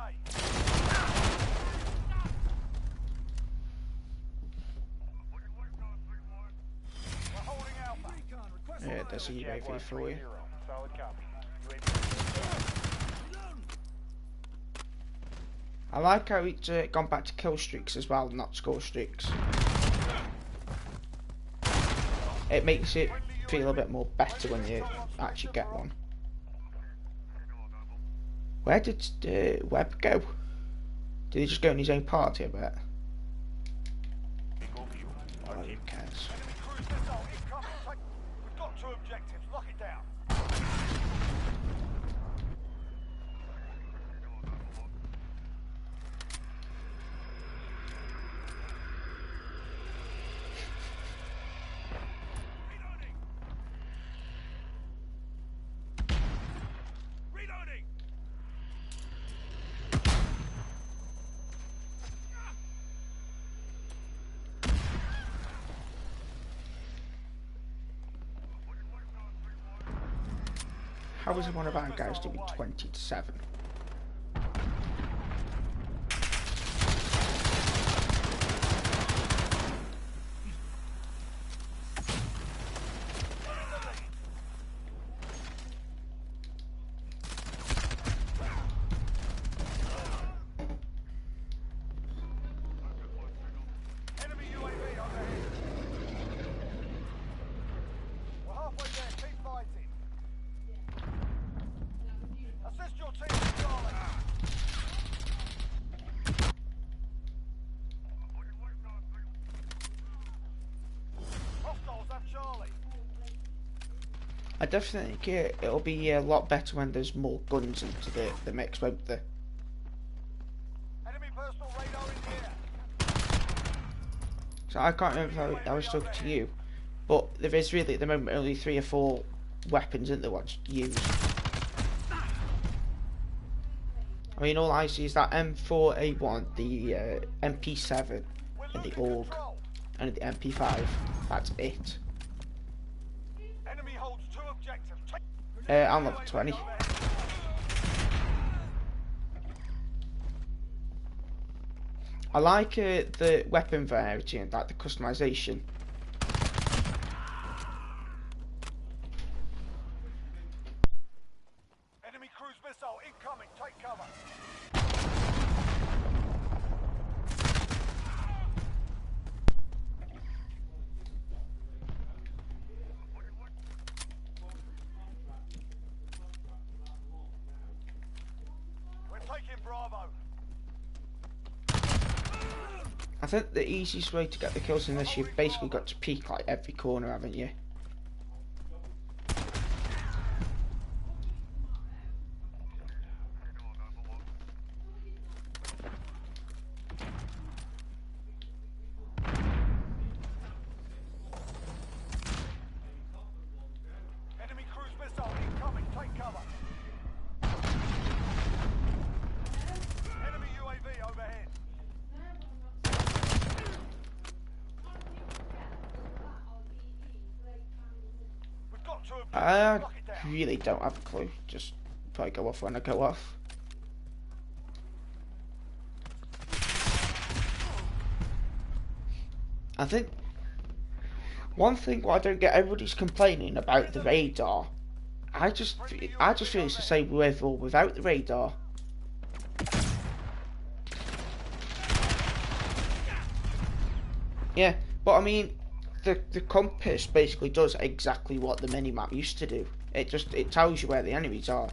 E: We're holding Alpha.
D: Yeah, there's a UAV for you.
G: Solid copy.
D: I like how it's gone back to kill streaks as well, not score streaks. It makes it feel a bit more better when you actually get one. Where did Webb go? Did he just go in his own party, I bet? Oh, who cares?
E: Enemy cruise missile incoming. We've got 2 objectives. Lock it down. Reloading.
D: How is one of our guys doing 20-7?
E: Enemy UAV overhead. We're halfway there. Keep fighting. Assist your team.
D: I definitely think it'll be a lot better when there's more guns into the mix, won't there?
E: Enemy personal radar in the air.
D: So I can't remember if I was talking to you, but there is really at the moment only 3 or 4 weapons in the ones used. I mean, all I see is that M4A1, the MP7, and the AUG, and the MP5. That's it.
E: Enemy holds 2 objectives.
D: I'm level 20. I like the weapon variety and like the customization.
E: Enemy cruise missile incoming. Take cover. We're taking Bravo.
D: I think the easiest way to get the kills in this, you've basically got to peek like every corner, haven't you?
E: Enemy cruise missile incoming. Take cover. Enemy UAV overhead. We've got 2 objectives.
D: I
E: Lock it down.
D: really don't have a clue. Just probably go off when I go off. I think one thing what I don't get, everybody's complaining about the radar. I just feel it's the same with or without the radar. Yeah, but I mean, the compass basically does exactly what the minimap used to do. It tells you where the enemies are.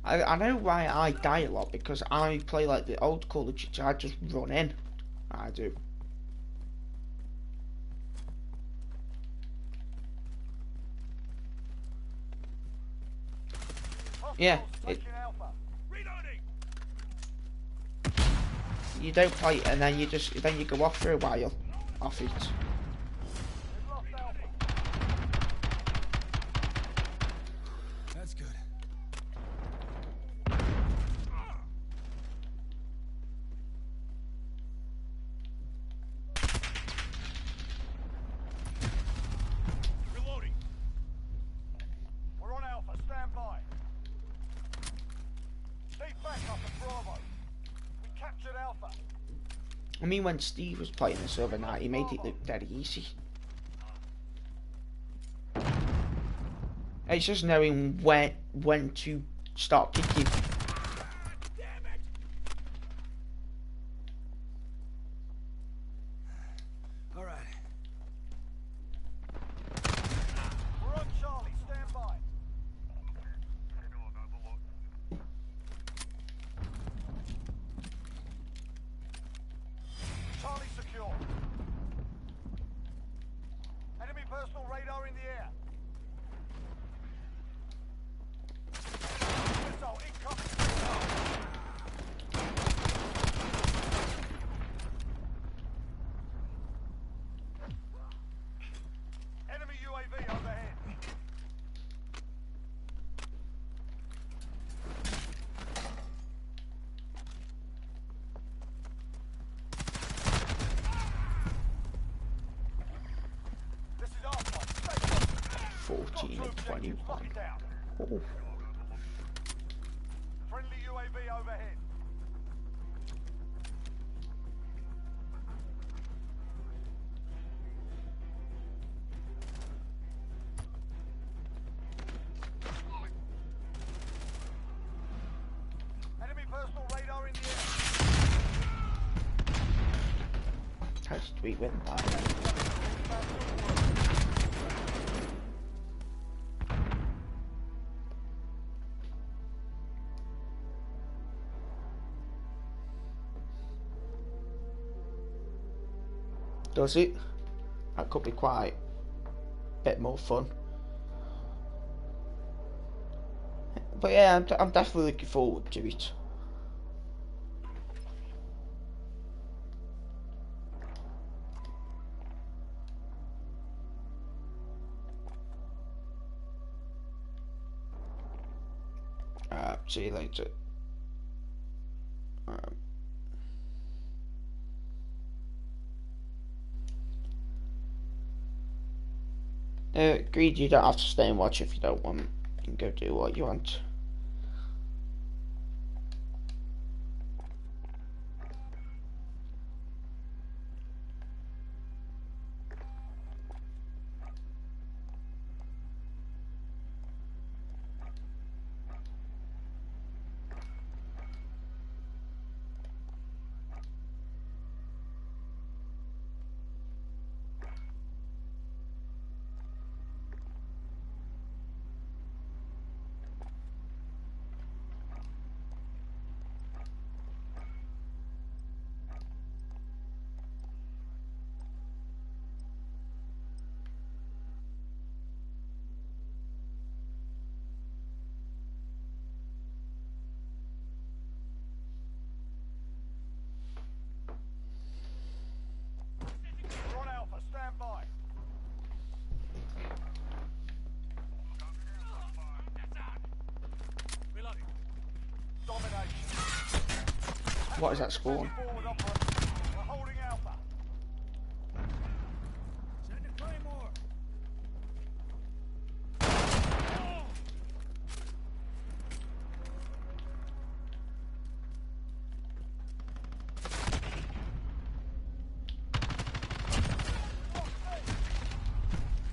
D: I know why I die a lot, because I play like the old Call of Duty. I just run in. I do. Yeah, you don't play it and then you go off for a while off it.
E: That's good. Reloading. We're on Alpha. Stand by. Stay back up at Bravo. We captured Alpha.
D: I mean, when Steve was playing this the other night, he made it look very easy. It's just knowing when to start kicking.
E: Damn it! All right. We're on Charlie. Stand by. Charlie secure. Enemy personal radar in the air. Missile incoming. Enemy UAV overhead. This is our fight. Stay
D: 14 and 21.
E: down.
D: Oh.
E: Friendly UAV overhead. Enemy personal radar in the air.
D: Christ, we win that. Does it? That could be quite a bit more fun. But yeah, I'm definitely looking forward to it. See you later. Greed, you don't have to stay and watch if you don't want. You can go do what you want.
E: Drone Alpha, stand by. Domination.
D: What is that spawn?
E: Forward operation. We're holding Alpha. Send a Claymore.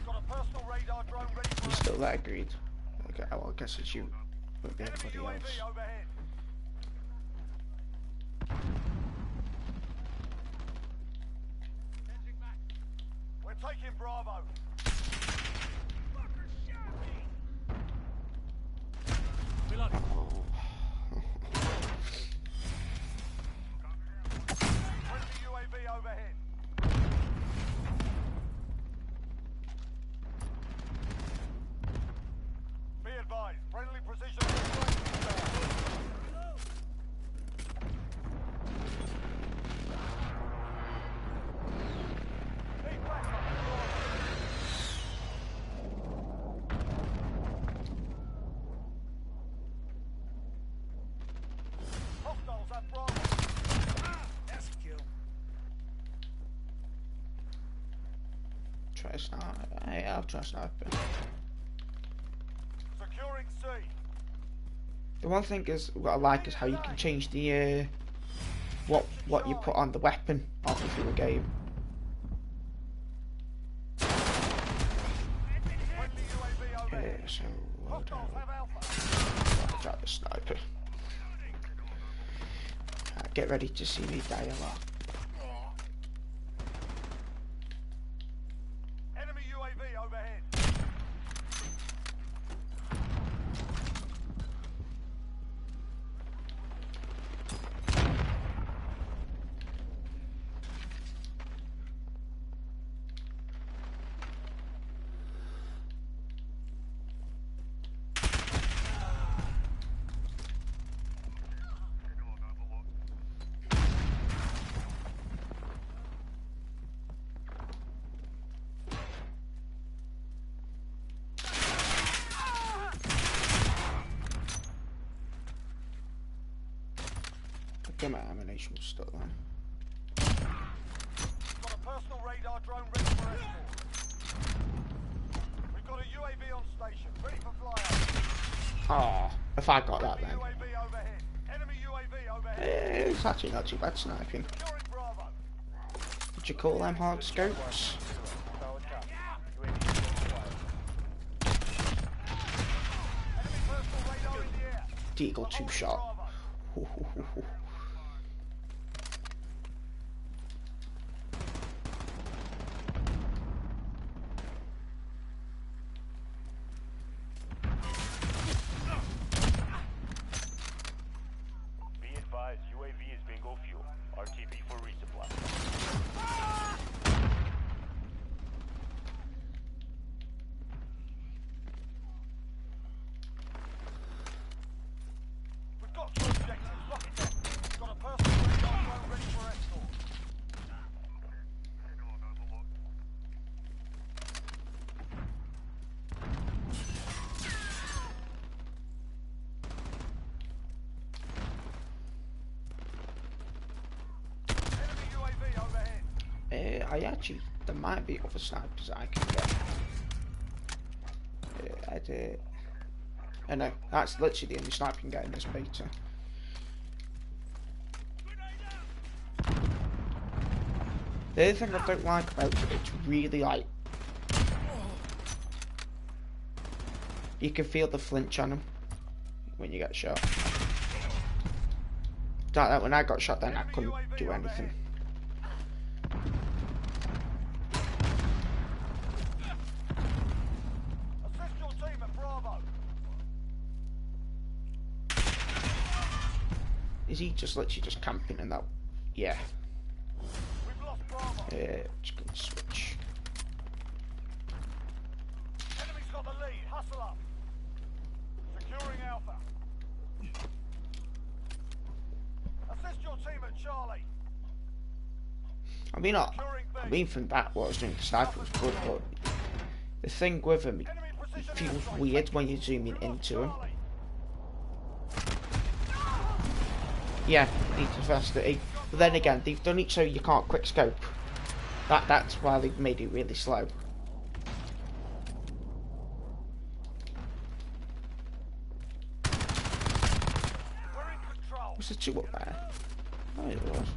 E: Got a personal radar drone ready for
D: You still there, Greed? Okay, well, I guess it's you. Won't be
E: enemy
D: anybody else.
E: UAV overhead. We're taking Bravo. Friendly UAV overhead. Be advised, friendly precision airstrike inbound. Need backup. Hostiles at Bravo. That's a kill.
D: Try sniper. Yeah, I'll try sniper.
E: Securing C.
D: The one thing is what I like is how you can change the what you put on the weapon halfway through the game.
E: Friendly UAV
D: Okay,
E: overhead.
D: so
E: Hostiles have Alpha.
D: try the sniper. Get ready to see me die a lot.
E: Enemy UAV overhead.
D: Get my ammunition stuck then.
E: Got a personal radar drone ready for escort. We've got a UAV on station, ready for flyout.
D: Oh, if I got that then.
E: UAV overhead. Enemy UAV overhead.
D: It's actually not too bad sniping.
E: Securing Bravo.
D: Would you call them hard scopes?
G: Solid copy. UAV
E: Enemy personal radar in the air.
D: Deagle two shot.
E: Bravo.
D: there might be other snipers I can get. Edit. I know, that's literally the only sniper I can get in this beta. The other thing I don't like about it, it's really like, you can feel the flinch on them when you get shot. Like that, when I got shot then I couldn't do anything.
E: Assist your team at Bravo.
D: Is he just literally just camping in that? Yeah.
E: We've lost Bravo.
D: Just gonna switch.
E: Enemy's got the lead. Hustle up. Securing Alpha. Assist your team at Charlie.
D: I mean from that what I was doing to sniper was good, but the thing with him, it feels weird when you're zooming into him. Yeah, he's faster. But then again, they've done it so you can't quick scope. That's why they've made it really slow.
E: We're in control.
D: Was there two up there? Oh, it was.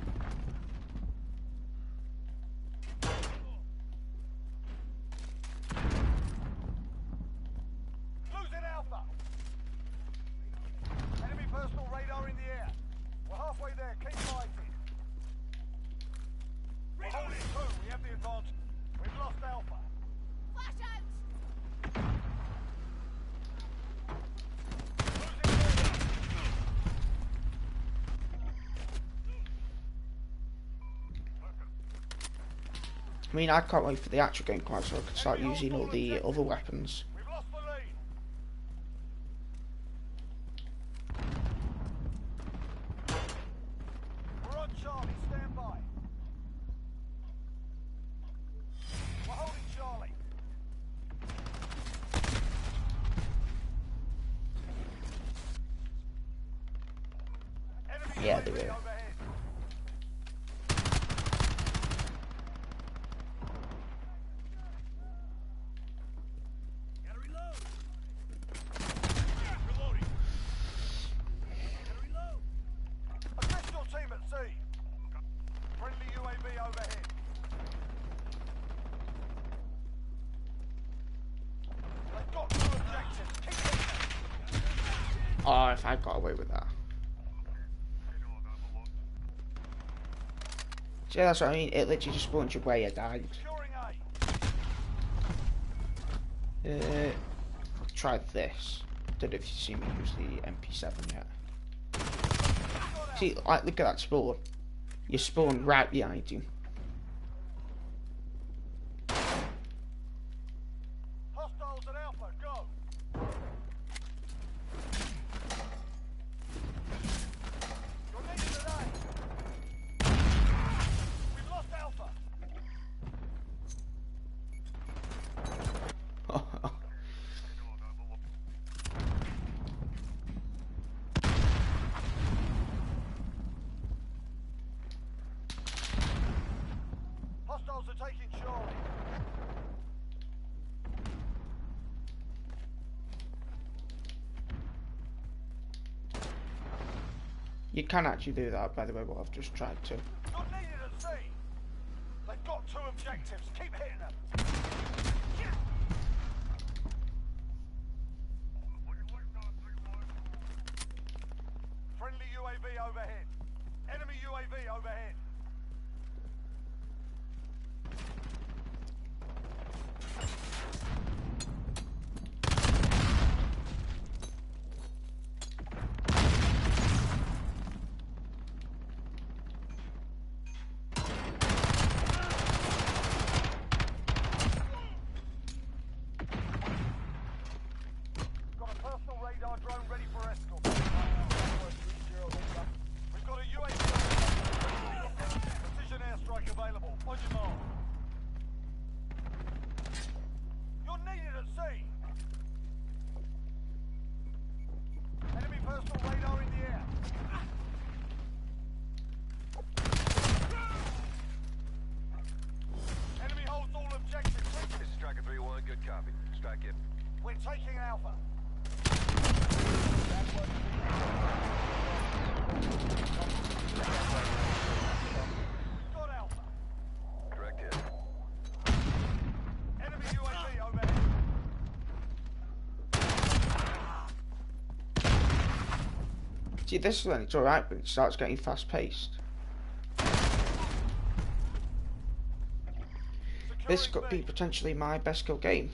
E: Losing Alpha. Enemy personal radar in the air. We're halfway there. Keep fighting. We're holding two. We have the advantage. We've lost Alpha.
D: I mean, I can't wait for the actual game quite so I can start using all the other weapons.
E: We've lost the lead. We're on Charlie. Stand by. We're holding Charlie. Enemy
D: Yeah, they
E: UAV
D: will.
E: overhead. Assist your team at sea. Friendly UAV overhead. They've got two objectives. Keep hitting them.
D: Oh, if I got away with that. See, that's what I mean. It literally just spawns you where you died.
E: Securing A.
D: I'll try this. Don't know if you've seen me use the MP7 yet. See, like, look at that spawn. You spawn right behind you.
E: Hostiles at Alpha. Go. You're needed today. We've lost Alpha. Hostiles are taking Charlie.
D: You can actually do that, by the way, what I've just tried to.
E: You're needed at sea. They've got two objectives. Keep hitting them. Friendly UAV overhead. Enemy UAV overhead. Got a personal radar drone ready for escort. We've got a UAV. Got Alpha.
G: Direct hit.
E: Enemy UAV overhead.
D: See, this is when it's alright, but it starts getting fast paced. This could be potentially my best kill game.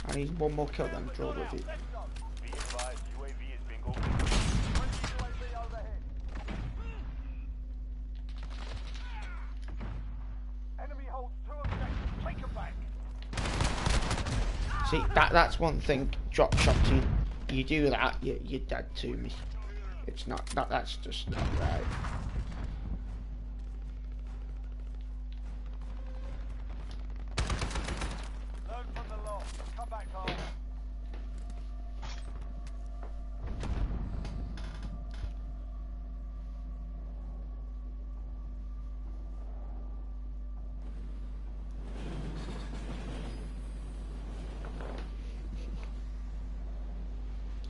D: I need one more kill then draw with it.
E: Let's go.
G: Be advised, UAV is bingo.
E: Friendly UAV overhead. Enemy holds 2 objectives. Take them back.
D: See, that's one thing. Drop shotting. You do that, you're dead to me. It's not. That's just not right.
E: Learn from the loss. Come back home.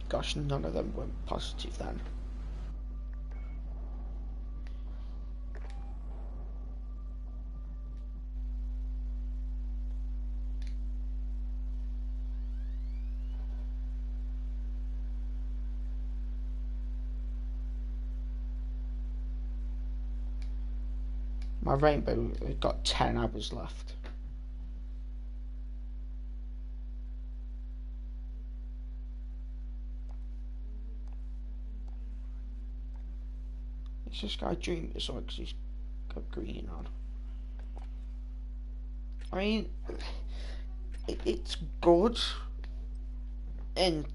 D: Gosh, none of them went positive then. My rainbow has got 10 hours left. Is this guy dreaming this or because he's got green on? I mean, it's good in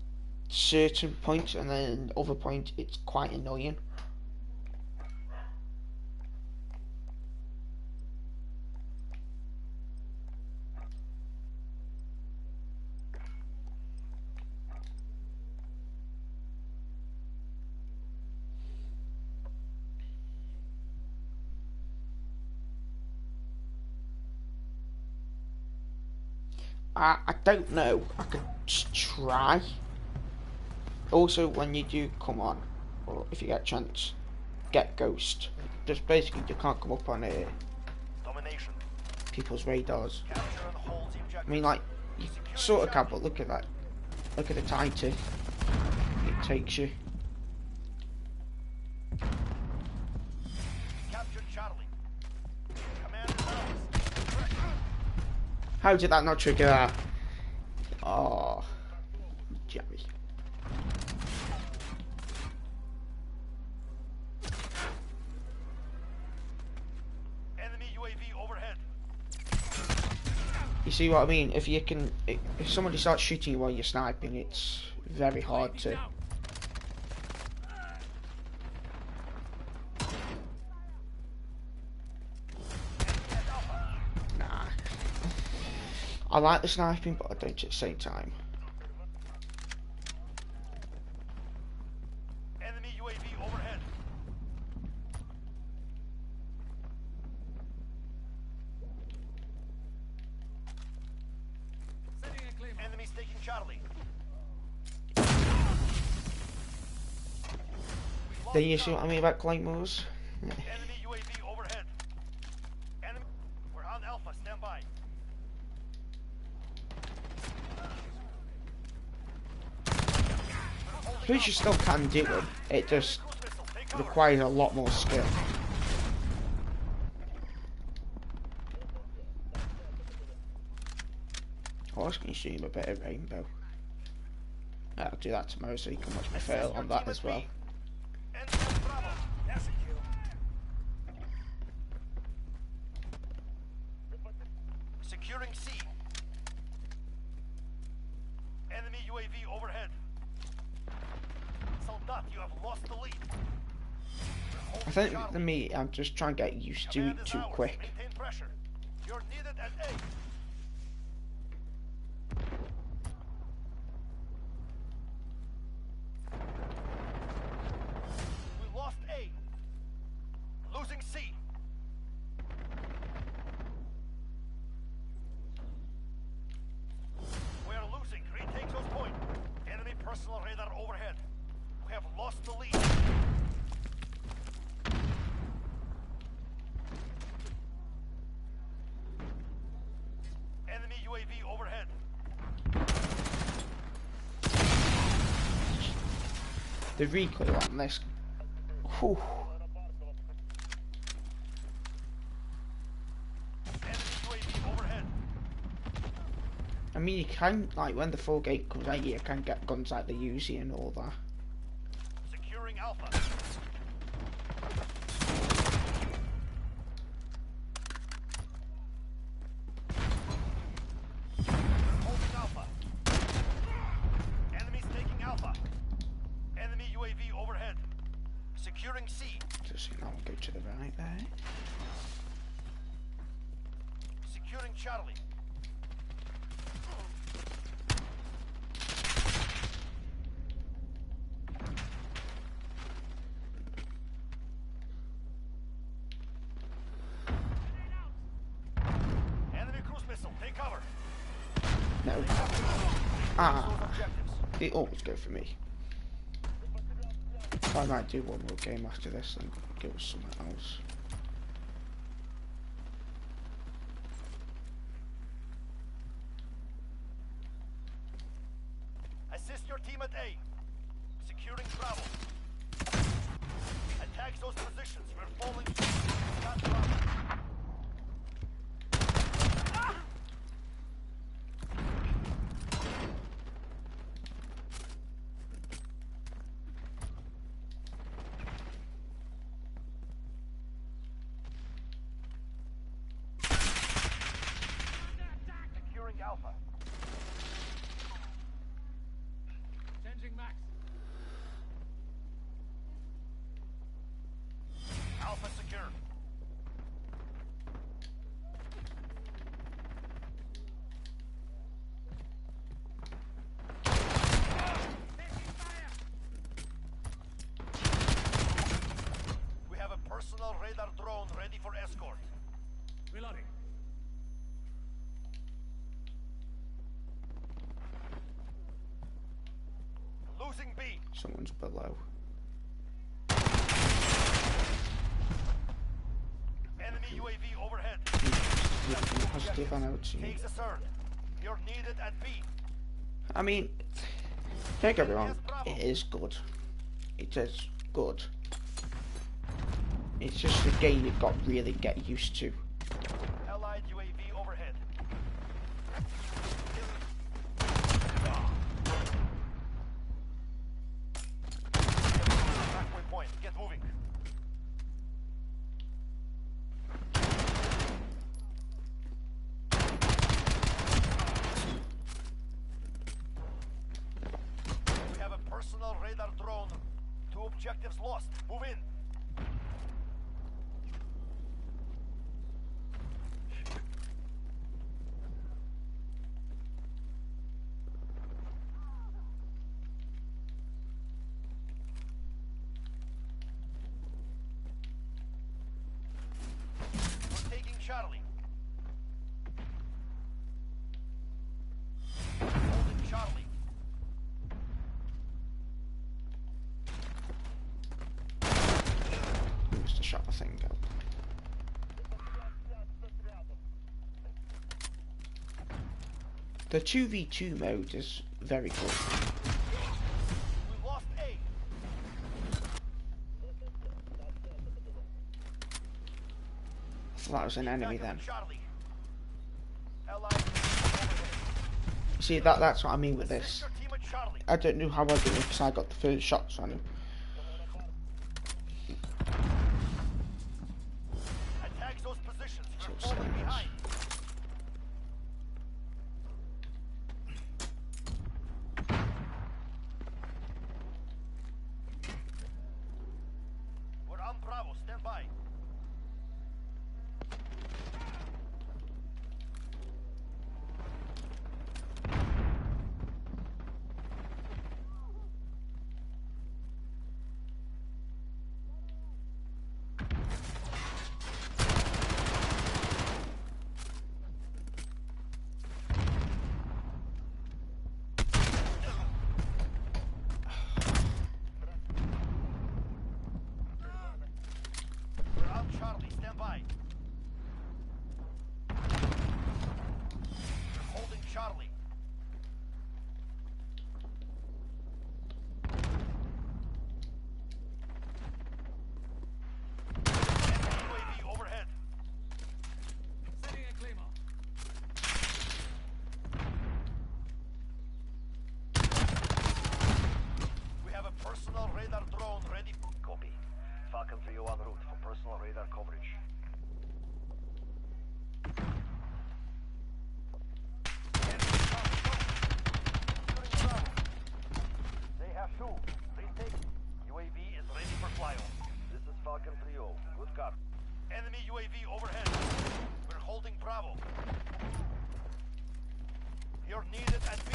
D: certain points, and then in other points it's quite annoying. I don't know. I could just try. Also, when you do come on, or if you get a chance, get ghost. Just basically, you can't come up on
G: Domination.
D: people's radars.
G: Capture and hold the objective.
D: I mean, like, you sort of can, but look at that. Look at the Titan. It takes you.
G: Captured Charlie. Command is ours.
D: How did that not trigger that? Oh, Jerry.
E: Enemy UAV overhead.
D: You see what I mean? If you can, if somebody starts shooting you while you're sniping, it's very hard to. Nah. I like the sniping, but I don't at the same time.
E: Enemy UAV overhead. Enemies taking Charlie.
D: Then you see what I mean about claymores?
E: Enemy UAV overhead. Enemy. We're on Alpha. Stand by.
D: I suppose you still can do it. It just requires a lot more skill. I was going to stream a bit of Rainbow. I'll do that tomorrow so you can watch me fail on that as well.
E: Enemy Bravo. That's a kill. Securing C. Enemy UAV overhead. Soldat, you have lost the lead.
D: I think for me, I'm just trying to get used to it too quick.
E: Maintain pressure. You're needed at A. We lost A. Losing C. We are losing. Retake those point. Enemy personal radar overhead. We have lost the lead.
D: The recoil on this. Whew. I mean, you can, like, when the full gate comes out, you can get guns like the Uzi and all that.
E: Securing Alpha. Holding Alpha. Enemies taking Alpha. Enemy UAV overhead. Securing C.
D: Just, you know, go to the right there.
E: Securing Charlie. Enemy cruise missile. Take cover.
D: No. Ah. They always go for me. I might do one more game after this and go with something else.
E: Assist your team at A. Securing travel. Attack those positions. We're falling. Not travel. Securing Alpha. Changing max. Alpha secure. We have a personal radar drone ready for escort. Reloading. Losing B.
D: Someone's below.
E: Enemy UAV overhead.
D: Positive on OT.
E: Takes a turn. You're needed at B.
D: I mean, don't get me wrong, it is good. It is good. It's just a game you've got to really get used to.
E: Allied UAV overhead. Halfway point. Get moving. We have a personal radar drone. 2 objectives lost. Move in. We're taking Charlie. Holding Charlie.
D: Must have shot the thing out. The 2v2 mode is very good.
E: We lost A.
D: I thought that was an enemy then.
E: Charlie. Allied
D: See, that's what I mean with this.
E: your team at Charlie.
D: I don't know how I did it because I got the first shots on him.
E: Attack those positions. We're
D: So
E: falling
D: serious.
E: behind. We're on Bravo. Stand by.
G: radar coverage. They have two. Retake. UAV is ready for flyoff. This is Falcon 3-0. Good copy. Enemy UAV overhead. We're holding Bravo. You're needed at B.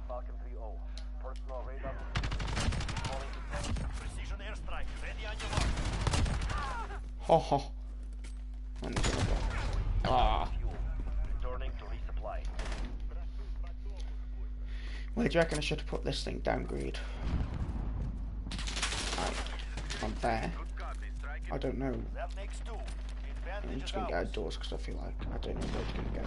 G: Falcon 3-0. Personal radar. Calling to precision airstrike. Ready on your mark.
D: Ho ho. Ah.
G: Fuel. Returning to resupply.
D: Where do you reckon I should have put this thing downgrade? Right, from there. I don't know.
G: That makes two. The
D: I'm
G: advantage
D: just
G: is
D: gonna get
G: ours.
D: outdoors because I feel like I don't know where it's gonna go.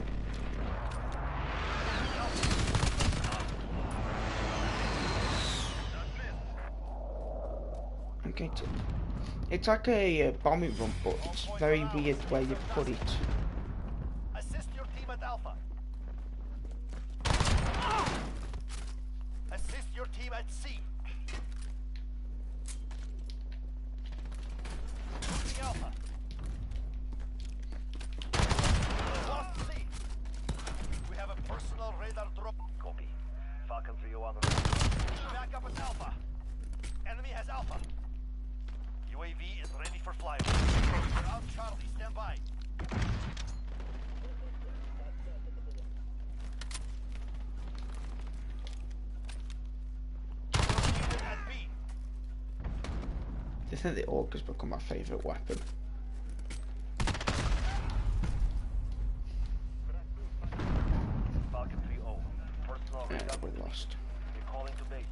D: I'm going to. It's like a bombing run, but it's very weird where you put it.
G: Assist your team at Alpha. Assist your team at C. Moving Alpha. Lost C. We have a personal radar drop. Copy. Falcon 3-0 on the road. Back up at Alpha. Enemy has Alpha. UAV is ready for flyover. We're out, Charlie. Stand by. Needed at B.
D: I think the AUG has become my favourite weapon.
G: Falcon 3-0. Personal
D: Yeah,
G: radar.
D: we lost.
G: You're calling to base.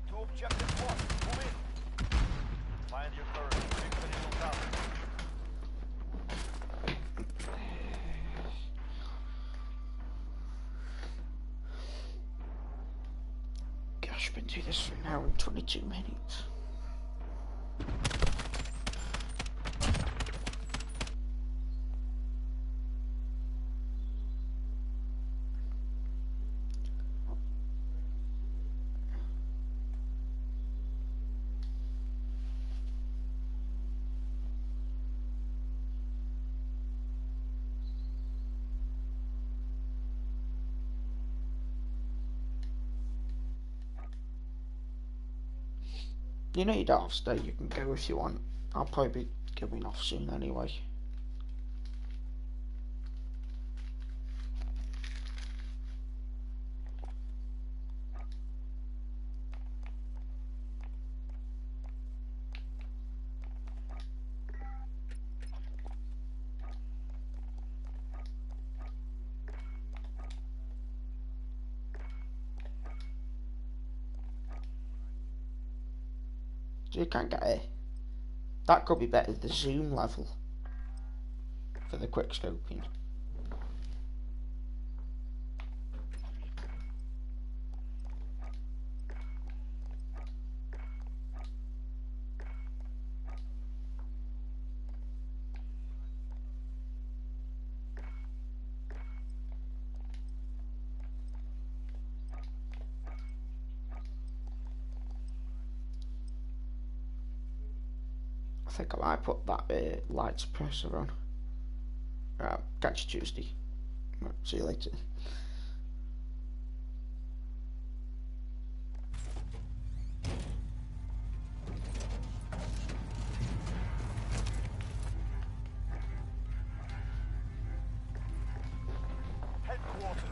G: Two objectives lost. Move in. Find your turret. Victory will come.
D: Gosh, been doing this for an hour and 22 minutes. You know you don't have to stay, you can go if you want. I'll probably be going off soon anyway. So you can't get it. That could be better, the zoom level for the quick scoping. I think I might put that light suppressor on. Right, catch you Tuesday. Right, see you later.
E: Headquarters.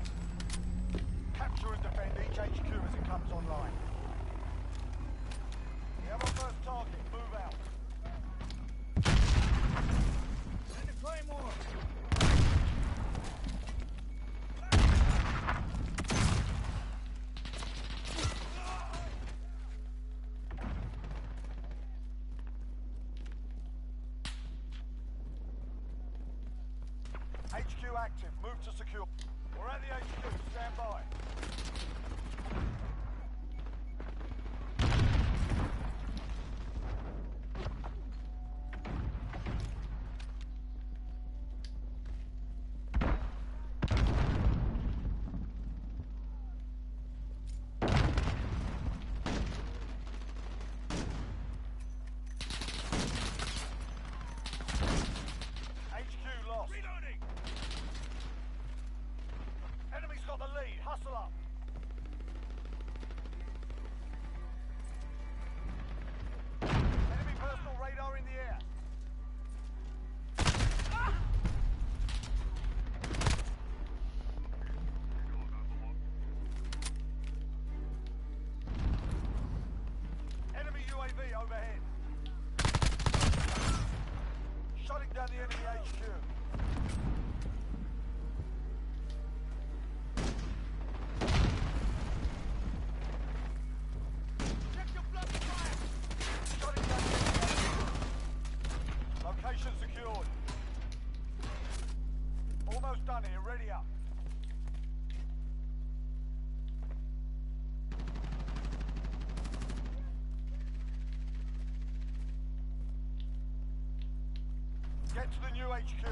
E: Capture and defend each HQ as it comes online. We have our first target. Move out. Send a claymore. HQ active. Move to secure. We're at the HQ. Stand by. Muscle up. Enemy personal radar in the air. Enemy UAV overhead. Shutting down the enemy HQ. Shutting down the enemy HQ. Location secured. Almost done here, ready up. Get to the new HQ.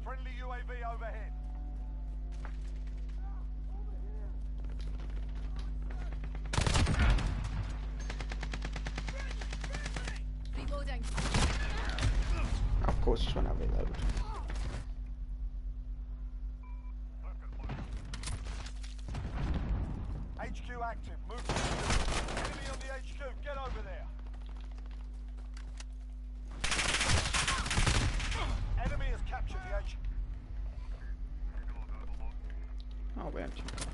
E: Friendly UAV overhead.
H: Reloading.
D: Of course, just want to reload.
E: HQ active. Move to the enemy on the HQ. Get over there. Enemy has captured the HQ.
D: Oh, we actually got it.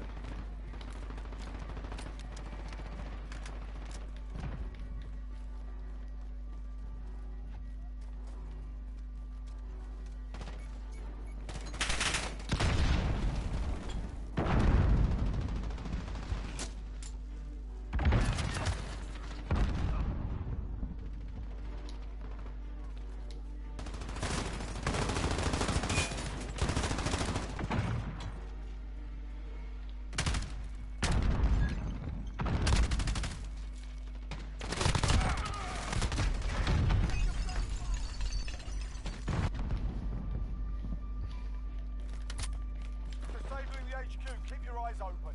E: Disabling the HQ. Keep your eyes open.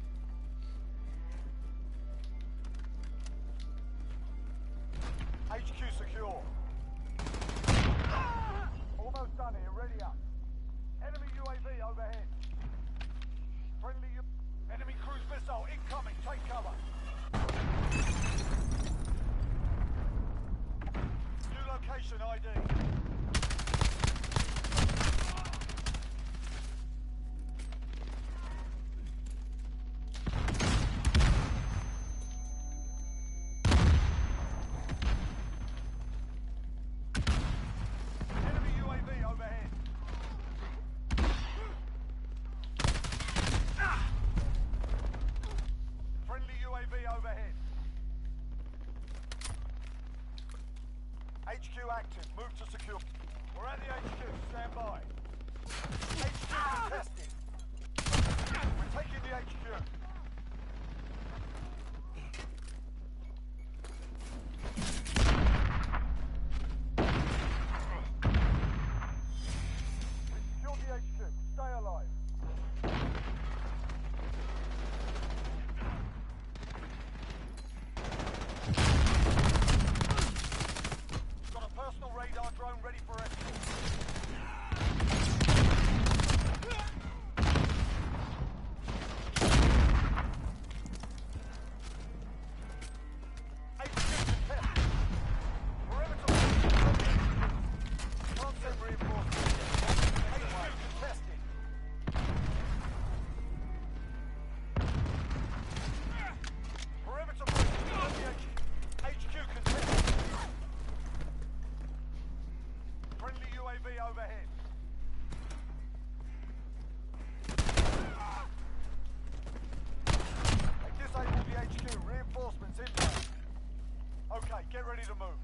E: HQ secure. Almost done here. Ready up. Enemy UAV overhead. Enemy cruise missile incoming. Take cover. New location ID. Enemy UAV overhead. Friendly UAV overhead. HQ active. Move to secure. We're at the HQ. Stand by. HQ contested. We're taking the HQ. Secure the HQ. Stay alive. Got a personal radar drone ready for escort. HQ contested. Perimeter. Can't send reinforcements. HQ contested. Perimeter breach. HQ contested. Friendly UAV overhead. They disabled the HQ. Reinforcements inbound. Okay, get ready to move.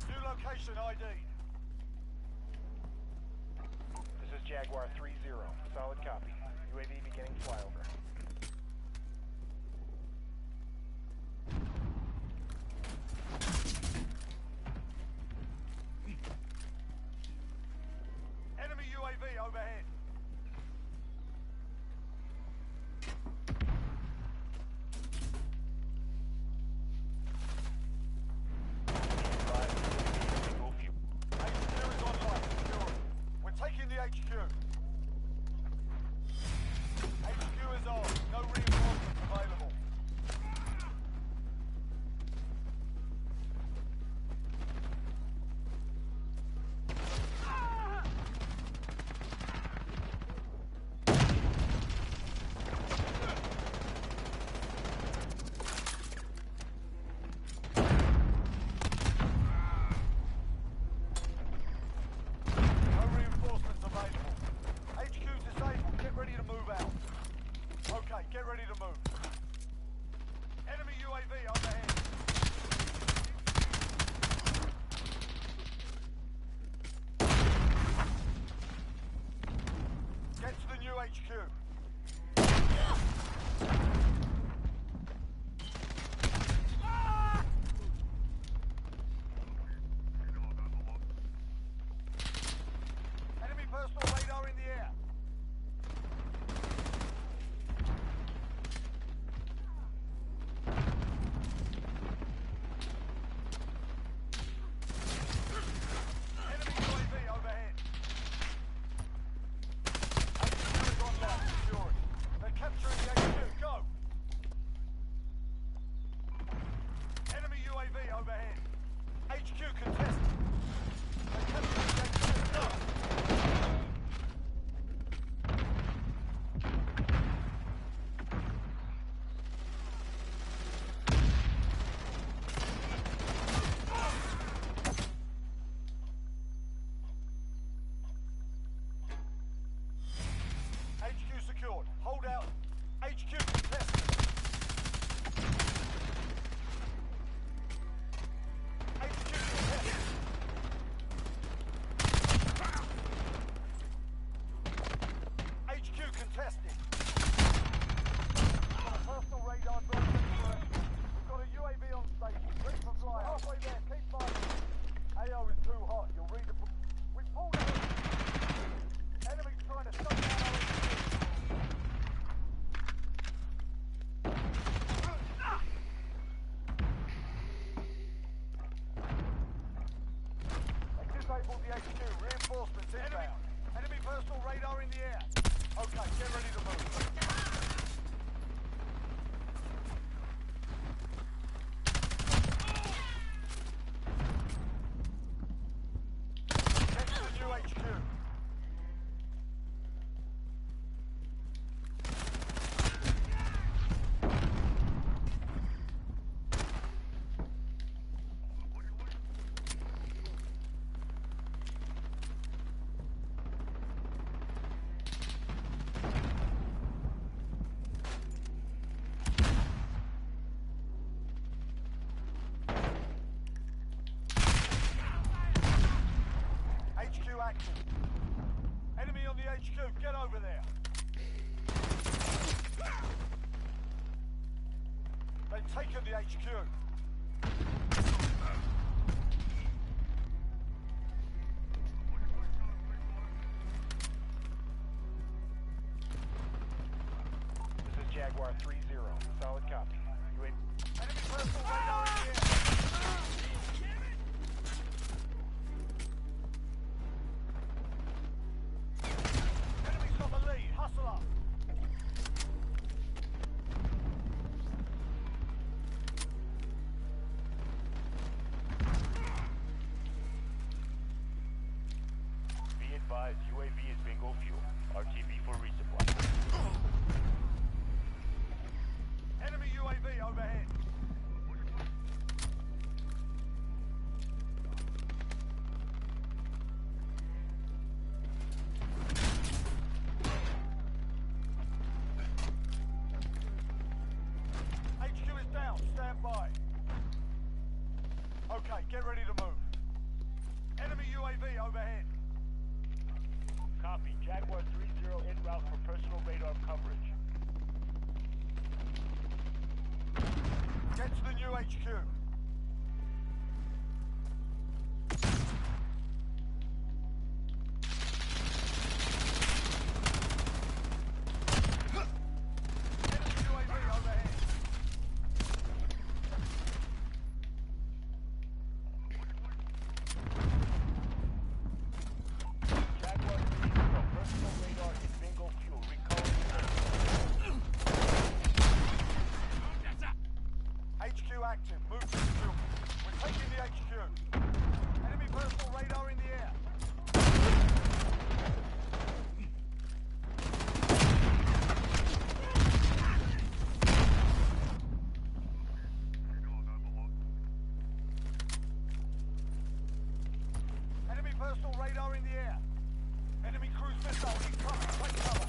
E: New location ID.
G: This is Jaguar 3-0. Solid copy. UAV beginning flyover.
E: Enemy UAV overhead. HQ. Enemy personal radar in the air. Enemy UAV overhead. HQ is online, secure it. They're capturing the HQ, go! Enemy UAV overhead. HQ contested. They're capturing the HQ, go! HQ secured. Hold out. HQ contested. HQ contested. HQ contested. Got a personal radar drone ready for us. We've got a UAV on station. Ready for fly. Halfway there. Keep fighting. AO is too hot. You'll read the... We pulled out. Enemies trying to shut down our HQ. They disabled the HQ. Reinforcements inbound. Enemy personal radar in the air. Okay, get ready to move. Get to the new HQ. HQ active. Enemy on the HQ, get over there. They've taken the HQ. This is Jaguar 3-0. Solid copy. Enemy personal radar in the air. Enemy's got the lead. Hustle up.
G: Be advised, UAV is bingo fuel. RTB for resupply.
E: Enemy UAV overhead. HQ is down. Stand by. Okay, get ready to move. Enemy UAV overhead.
G: Copy. Jaguar 3-0 en route for personal radar coverage.
E: Get to the new HQ. Enemy UAV overhead.
G: Jaguar 3-0, personal radar is bingo fuel. Recalling.
E: HQ active. Move to the field. We're taking the HQ. Enemy personal radar in the air. Enemy personal radar in the air. Enemy cruise missile incoming. Take cover.